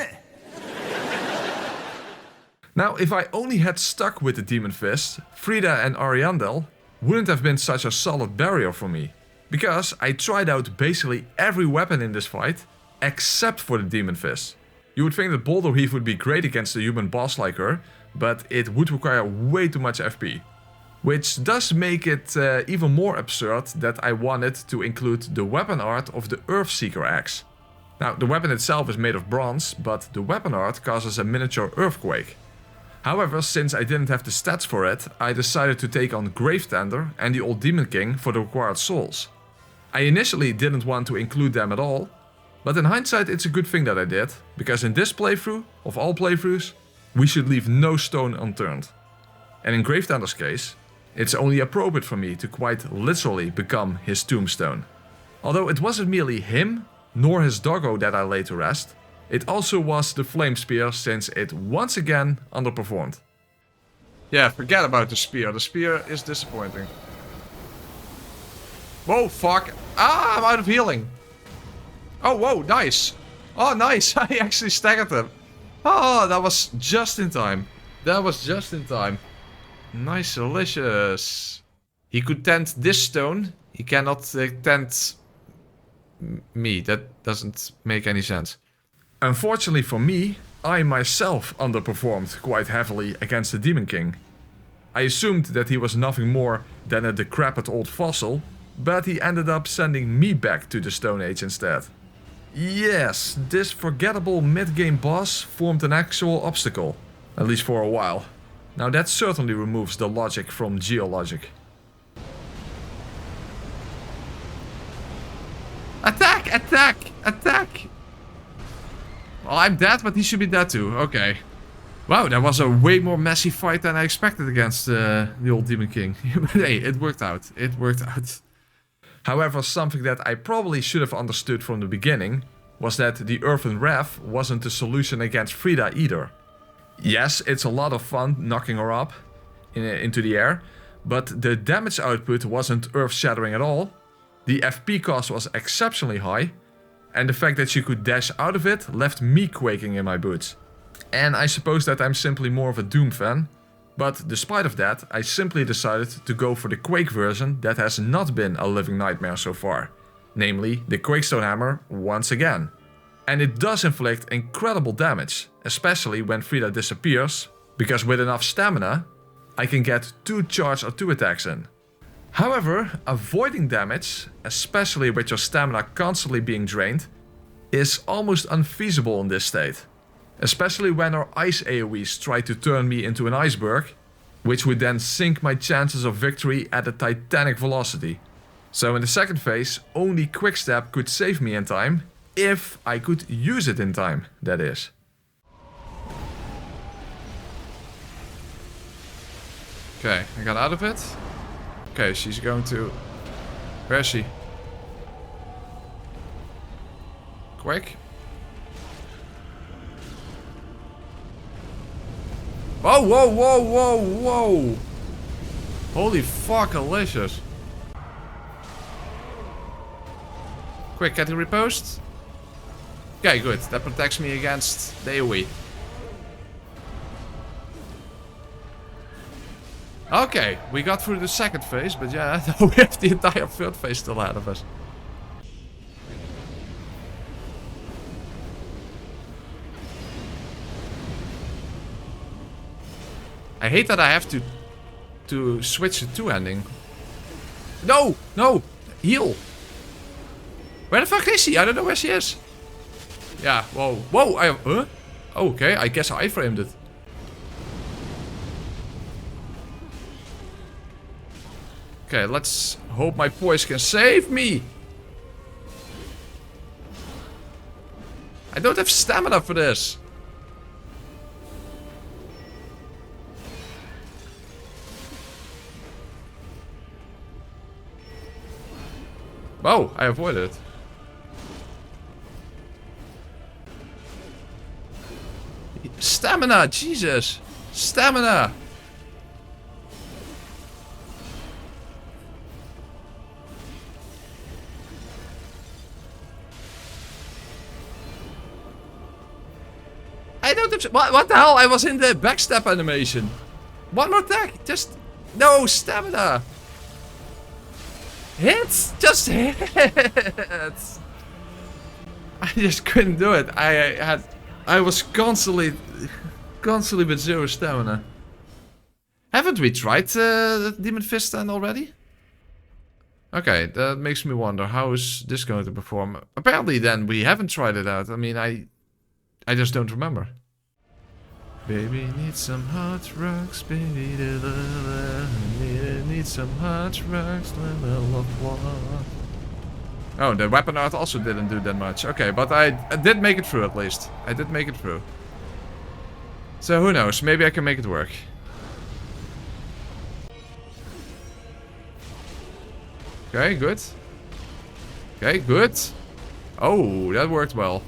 Now, if I only had stuck with the Demon Fist, Frida and Ariandel wouldn't have been such a solid barrier for me. Because I tried out basically every weapon in this fight, except for the Demon Fist. You would think that Boulder Heave would be great against a human boss like her, but it would require way too much FP. Which does make it even more absurd that I wanted to include the weapon art of the Earthseeker axe. Now, the weapon itself is made of bronze, but the weapon art causes a miniature earthquake. However, since I didn't have the stats for it, I decided to take on Gravetender and the Old Demon King for the required souls. I initially didn't want to include them at all, but in hindsight it's a good thing that I did, because in this playthrough, of all playthroughs, we should leave no stone unturned. And in Gravetender's case, it's only appropriate for me to quite literally become his tombstone. Although it wasn't merely him, nor his doggo that I laid to rest, it also was the Flame Spear, since it once again underperformed. Yeah, forget about the spear. The spear is disappointing. Whoa, fuck. Ah, I'm out of healing. Oh, whoa, nice. Oh, nice. I actually staggered him. Oh, that was just in time. That was just in time. Nice, delicious. He could tent this stone. He cannot tent me. That doesn't make any sense. Unfortunately for me, I myself underperformed quite heavily against the Demon King. I assumed that he was nothing more than a decrepit old fossil, but he ended up sending me back to the Stone Age instead. Yes, this forgettable mid-game boss formed an actual obstacle, at least for a while. Now that certainly removes the logic from geologic. Attack! Attack! Attack! Well, I'm dead, but he should be dead too. Okay. Wow, that was a way more messy fight than I expected against the Old Demon King. But hey, it worked out. It worked out. However, something that I probably should have understood from the beginning was that the Earthen Wrath wasn't the solution against Frida either. Yes, it's a lot of fun knocking her up into the air, but the damage output wasn't earth-shattering at all, the FP cost was exceptionally high, and the fact that she could dash out of it left me quaking in my boots. And I suppose that I'm simply more of a Doom fan, but despite of that, I simply decided to go for the Quake version that has not been a living nightmare so far, namely the Quakestone Hammer once again. And it does inflict incredible damage, especially when Frida disappears, because with enough stamina, I can get 2 charge or 2 attacks in. However, avoiding damage, especially with your stamina constantly being drained, is almost unfeasible in this state. Especially when our ice AoEs try to turn me into an iceberg, which would then sink my chances of victory at a titanic velocity. So in the second phase, only Quickstep could save me in time, if I could use it in time, that is. Okay, I got out of it. Okay, she's going to... Where is she? Quick. Whoa, whoa, whoa, whoa, whoa! Holy fuck, delicious. Quick, can you repost? Okay, good. That protects me against the AoE. Okay, we got through the second phase, but yeah, we have the entire third phase still ahead of us. I hate that I have to switch the two-handing. No! No! Heal! Where the fuck is she? I don't know where she is. Yeah, whoa. Whoa! Huh? Okay, I guess I framed it. Okay, let's hope my poise can save me. I don't have stamina for this. Oh, I avoided it. Stamina, Jesus. Stamina. I don't have... What the hell? I was in the backstep animation. One more attack. Just... No, stamina. Hit! Just hit! I just couldn't do it. I was constantly with 0 stamina. Haven't we tried Demon Fist then already? Okay, that makes me wonder, how is this going to perform? Apparently then we haven't tried it out. I mean, I just don't remember. Baby needs some hot rocks, baby need some hot rocks, Oh, the weapon art also didn't do that much. Okay, but I did make it through at least. I did make it through. So who knows, maybe I can make it work. Okay, good. Okay, good. Oh, that worked well.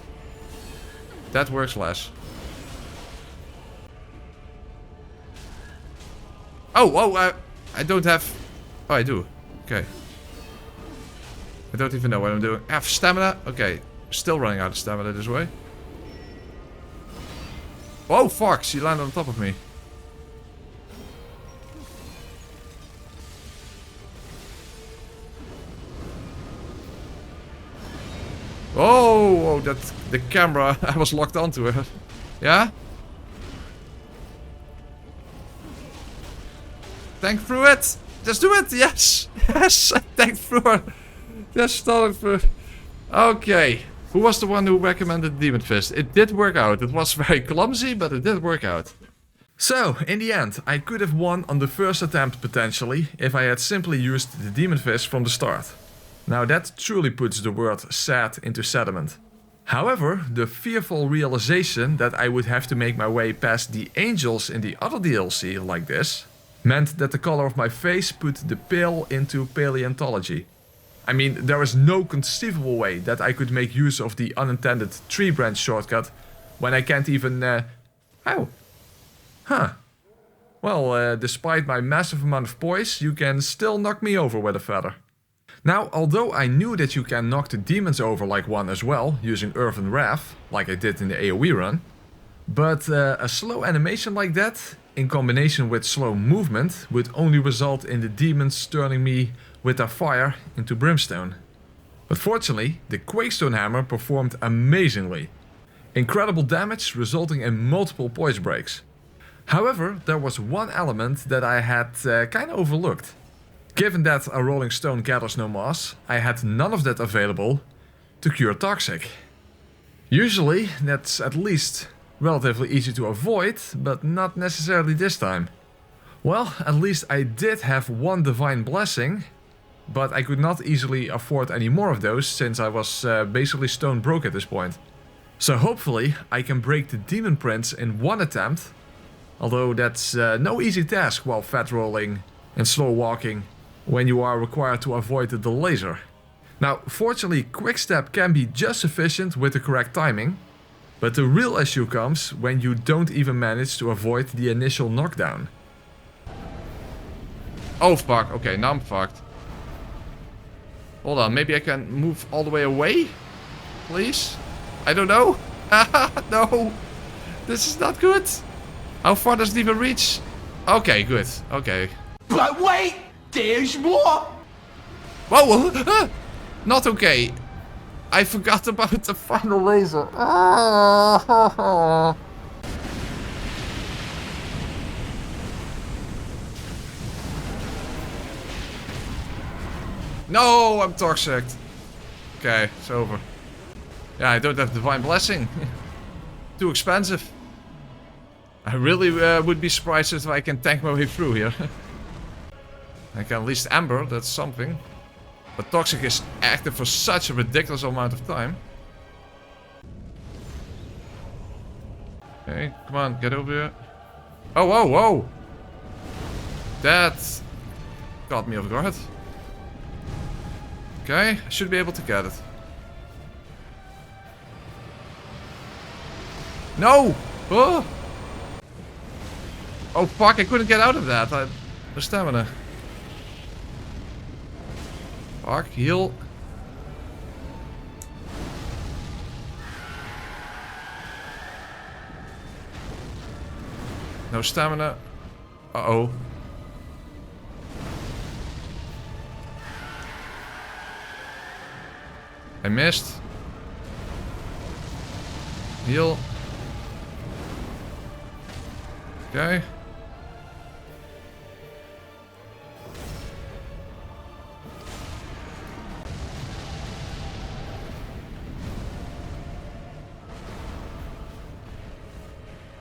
That works less. Oh, I don't have... Oh, I do. Okay. I don't even know what I'm doing. I have stamina. Okay. Still running out of stamina this way. Oh, fuck. She landed on top of me. Oh, that... The camera. I was locked onto her. Yeah? Tank through it! Just do it! Yes! Yes! I tanked through her! Just started through. Okay. Who was the one who recommended Demon Fist? It did work out. It was very clumsy, but it did work out. So, in the end, I could have won on the first attempt potentially, if I had simply used the Demon Fist from the start. Now that truly puts the word sad into sediment. However, the fearful realization that I would have to make my way past the angels in the other DLC like this, meant that the color of my face put the pale into paleontology. I mean, there is no conceivable way that I could make use of the unintended tree branch shortcut when I can't even... Oh. Huh. Well, despite my massive amount of poise, you can still knock me over with a feather. Now, although I knew that you can knock the demons over like one as well, using Earthen Wrath, like I did in the AoE run, but a slow animation like that, in combination with slow movement, would only result in the demons turning me with their fire into brimstone. But fortunately, the Quakestone hammer performed amazingly. Incredible damage resulting in multiple poise breaks. However, there was one element that I had kinda overlooked. Given that a rolling stone gathers no moss, I had none of that available to cure toxic. Usually, that's at least relatively easy to avoid, but not necessarily this time. Well, at least I did have one divine blessing, but I could not easily afford any more of those since I was basically stone broke at this point. So hopefully I can break the demon prince in one attempt, although that's no easy task while fat rolling and slow walking when you are required to avoid the laser. Now, fortunately, quickstep can be just sufficient with the correct timing, but the real issue comes when you don't even manage to avoid the initial knockdown. Oh fuck, okay, now I'm fucked. Hold on, maybe I can move all the way away? Please? I don't know. No! This is not good. How far does it even reach? Okay, good. Okay. But wait! There's more! Whoa! Not okay. I forgot about the final laser. No, I'm toxic. Okay, it's over. Yeah, I don't have Divine Blessing. Too expensive. I really would be surprised if I can tank my way through here. I can at least Ember, that's something. But Toxic is active for such a ridiculous amount of time. Okay, come on, get over here. Oh, whoa, whoa! That caught me off guard. Okay, I should be able to get it. No! Oh! Oh fuck, I couldn't get out of that. No stamina. Fuck, heal. No stamina. Uh-oh. I missed. Heal. Okay.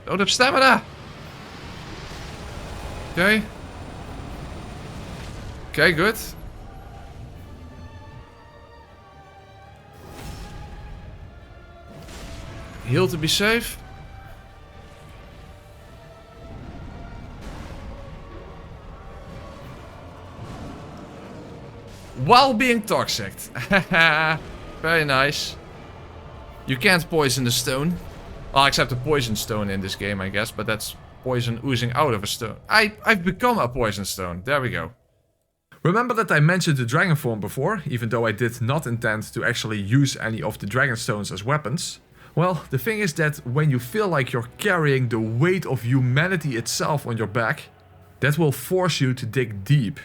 Don't have stamina. Okay. Okay, good. Heal to be safe. While being toxic. Very nice. You can't poison the stone. Well, except a poison stone in this game, I guess. But that's poison oozing out of a stone. I've become a poison stone. There we go. Remember that I mentioned the dragon form before, even though I did not intend to actually use any of the dragon stones as weapons? Well, the thing is that when you feel like you're carrying the weight of humanity itself on your back, that will force you to dig deep.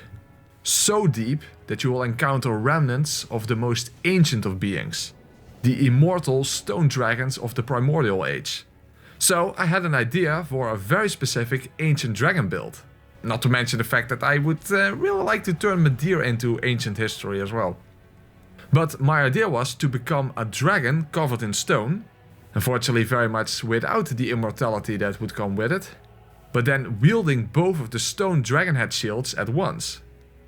So deep that you will encounter remnants of the most ancient of beings. The immortal stone dragons of the primordial age. So I had an idea for a very specific ancient dragon build. Not to mention the fact that I would really like to turn Madeir into ancient history as well. But my idea was to become a dragon covered in stone. Unfortunately very much without the immortality that would come with it. But then wielding both of the stone dragon head shields at once.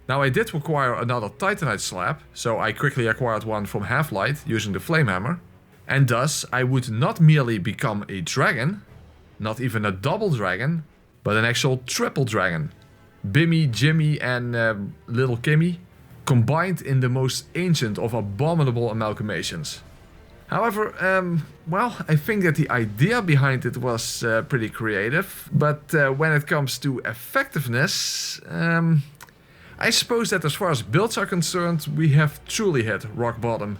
Now I did require another titanite slab, so I quickly acquired one from Half-Light using the flame hammer. And thus I would not merely become a dragon, not even a double dragon, but an actual triple dragon. Bimmy, Jimmy and Little Kimmy combined in the most ancient of abominable amalgamations. However, well, I think that the idea behind it was pretty creative, but when it comes to effectiveness, I suppose that as far as builds are concerned, we have truly hit rock bottom.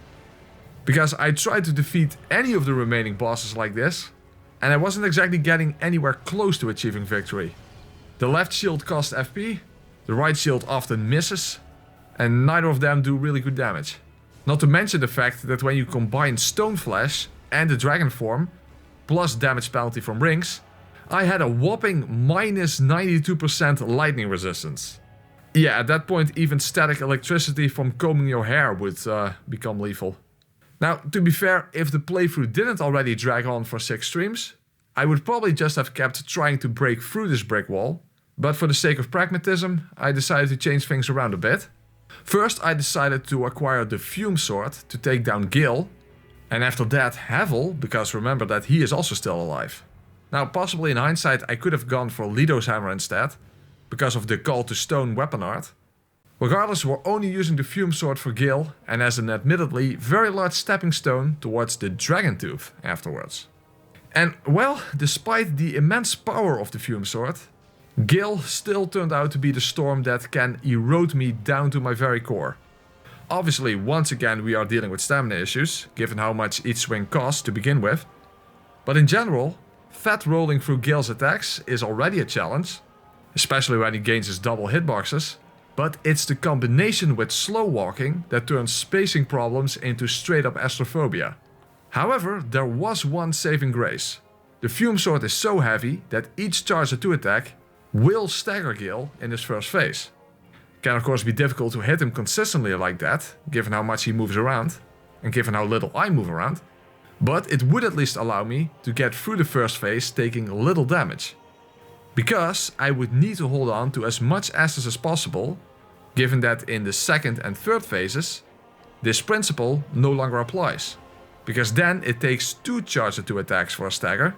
Because I tried to defeat any of the remaining bosses like this, and I wasn't exactly getting anywhere close to achieving victory. The left shield costs FP, the right shield often misses, and neither of them do really good damage. Not to mention the fact that when you combine Stone Flesh and the Dragon form, plus damage penalty from rings, I had a whopping minus 92% lightning resistance. Yeah, at that point even static electricity from combing your hair would become lethal. Now, to be fair, if the playthrough didn't already drag on for 6 streams, I would probably just have kept trying to break through this brick wall, but for the sake of pragmatism, I decided to change things around a bit. First, I decided to acquire the Fume Sword to take down Gil, and after that Havel, because remember that he is also still alive. Now, possibly in hindsight I could have gone for Lido's Hammer instead, because of the Call to Stone weapon art. Regardless, we're only using the Fume Sword for Gil, and as an admittedly very large stepping stone towards the Dragon Tooth afterwards. And well, despite the immense power of the Fume Sword, Gil still turned out to be the storm that can erode me down to my very core. Obviously, once again we are dealing with stamina issues, given how much each swing costs to begin with. But in general, fat rolling through Gil's attacks is already a challenge, especially when he gains his double hitboxes. But it's the combination with slow walking that turns spacing problems into straight up astrophobia. However, there was one saving grace. The Fume Sword is so heavy that each charge or 2 attack will stagger Gil in his first phase. Can of course be difficult to hit him consistently like that, given how much he moves around, and given how little I move around. But it would at least allow me to get through the first phase taking little damage. Because I would need to hold on to as much Estus as possible, given that in the second and third phases, this principle no longer applies. Because then it takes 2 charge or 2 attacks for a stagger,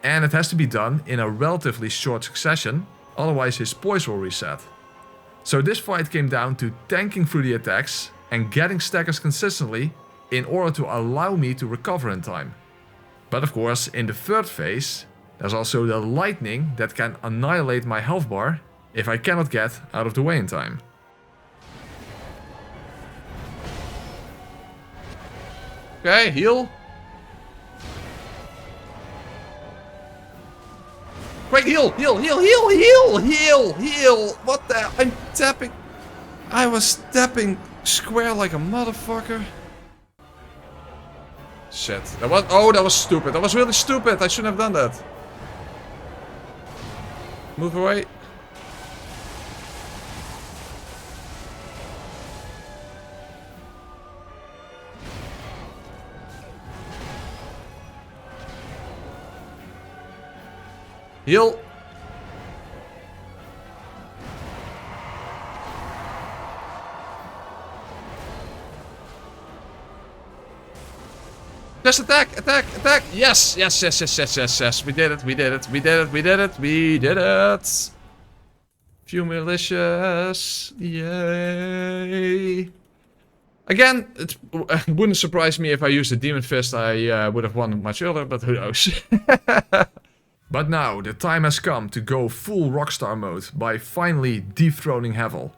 and it has to be done in a relatively short succession, otherwise his poise will reset. So this fight came down to tanking through the attacks and getting staggers consistently in order to allow me to recover in time. But of course, in the third phase, there's also the lightning that can annihilate my health bar if I cannot get out of the way in time. Okay, heal. Quick, heal, heal, heal, heal, heal, heal, heal. What the? I'm tapping. I was tapping square like a motherfucker. Shit. That was stupid. That was really stupid. I shouldn't have done that. Move away. Heal. Just attack, attack, attack. Yes, yes, yes, yes, yes, yes, yes. We did it, we did it, we did it, we did it, we did it. Few malicious. Yay. Again, it wouldn't surprise me if I used the Demon Fist. I would have won much earlier, but who knows. But now, the time has come to go full Rockstar mode by finally dethroning Havel,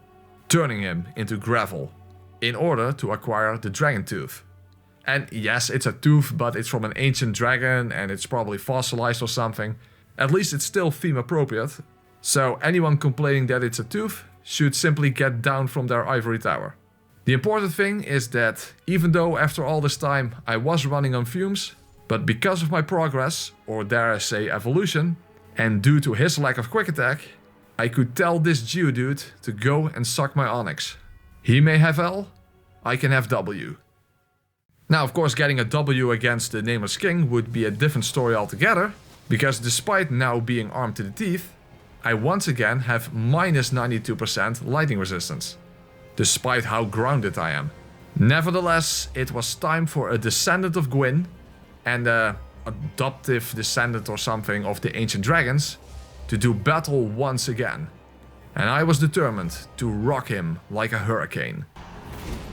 turning him into gravel, in order to acquire the Dragon Tooth. And yes, it's a tooth, but it's from an ancient dragon and it's probably fossilized or something. At least it's still theme appropriate, so anyone complaining that it's a tooth should simply get down from their ivory tower. The important thing is that even though after all this time I was running on fumes, but because of my progress, or dare I say evolution, and due to his lack of quick attack, I could tell this Geodude to go and suck my Onyx. He may have L, I can have W. Now of course getting a W against the Nameless King would be a different story altogether, because despite now being armed to the teeth, I once again have minus 92% lightning resistance, despite how grounded I am. Nevertheless, it was time for a descendant of Gwyn, and adoptive descendant or something of the ancient dragons, to do battle once again. And I was determined to rock him like a hurricane.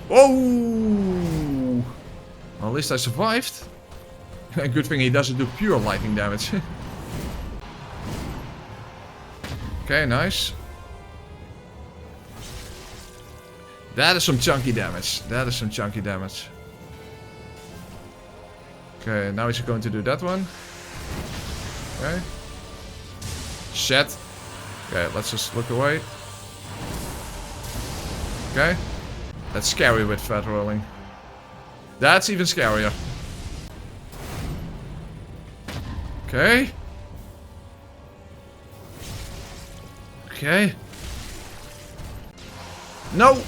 Oh! Well, at least I survived. Good thing he doesn't do pure lightning damage. Okay, nice. That is some chunky damage. That is some chunky damage. Okay, now he's going to do that one. Okay. Shit. Okay, let's just look away. Okay. That's scary with fat rolling. That's even scarier. Okay. Okay. No!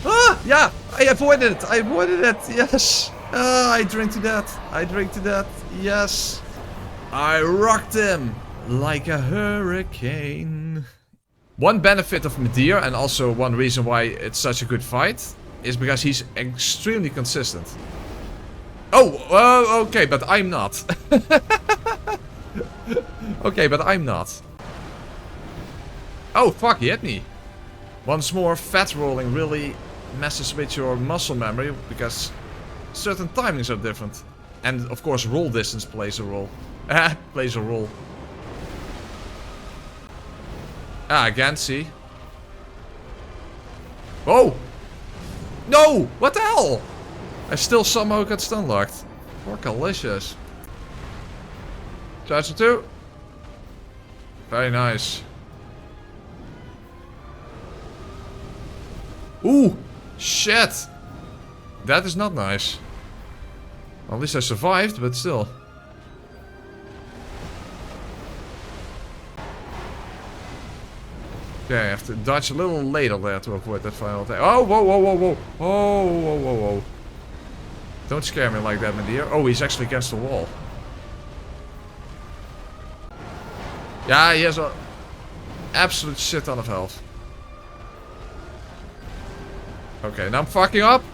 Ah! Yeah! I avoided it! I avoided it! Yes! I drink to that! I drink to that! Yes! I rocked him! Like a hurricane. One benefit of Meteor, and also one reason why it's such a good fight, is because he's extremely consistent. Oh! Okay, but I'm not. Okay, but I'm not. Oh, fuck, he hit me. Once more, fat rolling really messes with your muscle memory, because certain timings are different. And, of course, roll distance plays a role. Plays a role. Ah, again, see? Oh! No! What the hell? I still somehow got stun locked. Porkalicious. Charge 2. Very nice. Ooh! Shit! That is not nice. Well, at least I survived, but still. Okay, I have to dodge a little later there to avoid that final attack. Oh, whoa, whoa, whoa, whoa. Oh, whoa, whoa, whoa. Don't scare me like that, my dear. Oh, he's actually against the wall. Yeah, he has a absolute shit ton of health. Okay, now I'm fucking up.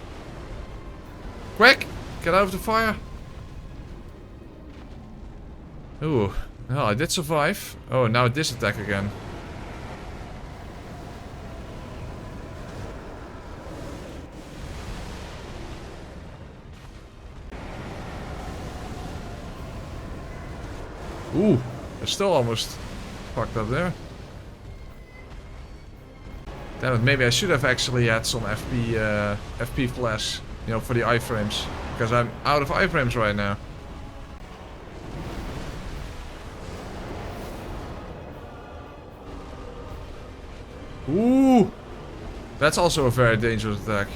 Quick! Get out of the fire. Ooh. Well, I did survive. Oh, now this attack again. Ooh, I still almost fucked up there. Damn it, maybe I should have actually had some FP flash, you know, for the iframes. Because I'm out of iframes right now. Ooh! That's also a very dangerous attack.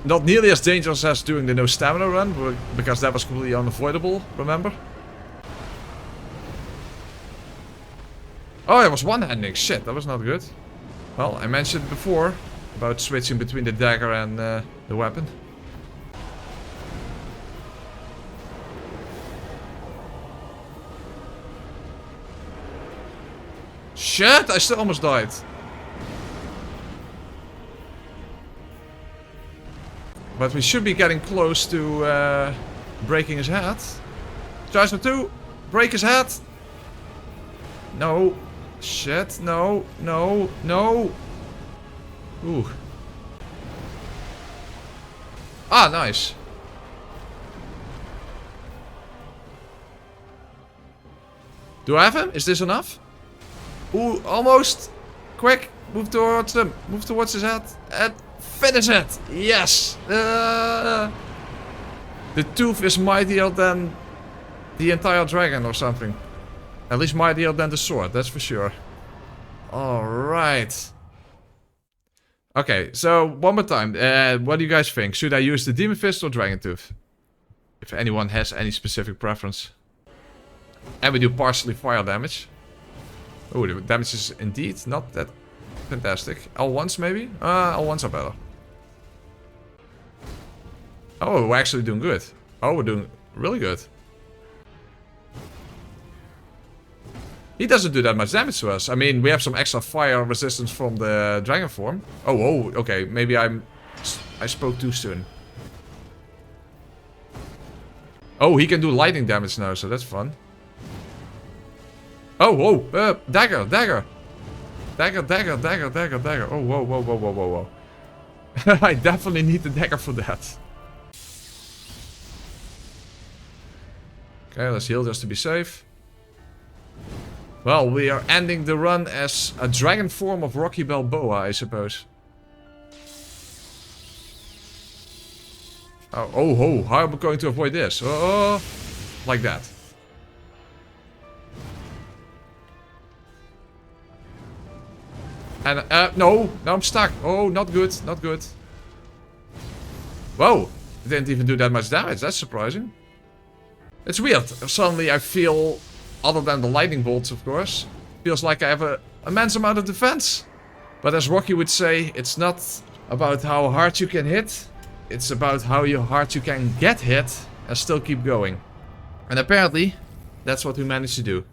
Not nearly as dangerous as doing the no stamina run, because that was completely unavoidable, remember? Oh, I was one-handing. Shit, that was not good. Well, I mentioned before about switching between the dagger and the weapon. Shit, I still almost died. But we should be getting close to breaking his head. Charge number 2. Break his head. No. Shit, no, no, no. Ooh. Ah, nice. Do I have him? Is this enough? Ooh, almost. Quick, move towards him. Move towards his head. And finish it. Yes. The tooth is mightier than the entire dragon or something. At least mightier than the sword, that's for sure. Alright. Okay, so one more time. What do you guys think? Should I use the Demon Fist or Dragon Tooth? If anyone has any specific preference. And we do partially fire damage. Oh, the damage is indeed not that fantastic. L1s maybe? L1s are better. Oh, we're actually doing good. Oh, we're doing really good. He doesn't do that much damage to us. I mean, we have some extra fire resistance from the dragon form. Oh, okay. Maybe I spoke too soon. Oh, he can do lightning damage now, so that's fun. Oh, dagger, dagger. Dagger, dagger, dagger, dagger, dagger. Oh, whoa, whoa, whoa, whoa, whoa, whoa. I definitely need the dagger for that. Okay, let's heal just to be safe. Well, we are ending the run as a dragon form of Rocky Balboa, I suppose. Oh, how am I going to avoid this? Oh, like that. And, no, I'm stuck. Oh, not good, not good. Whoa, it didn't even do that much damage. That's surprising. It's weird. Suddenly I feel, other than the lightning bolts, of course, feels like I have an immense amount of defense. But as Rocky would say, it's not about how hard you can hit. It's about how hard you can get hit and still keep going. And apparently, that's what we managed to do.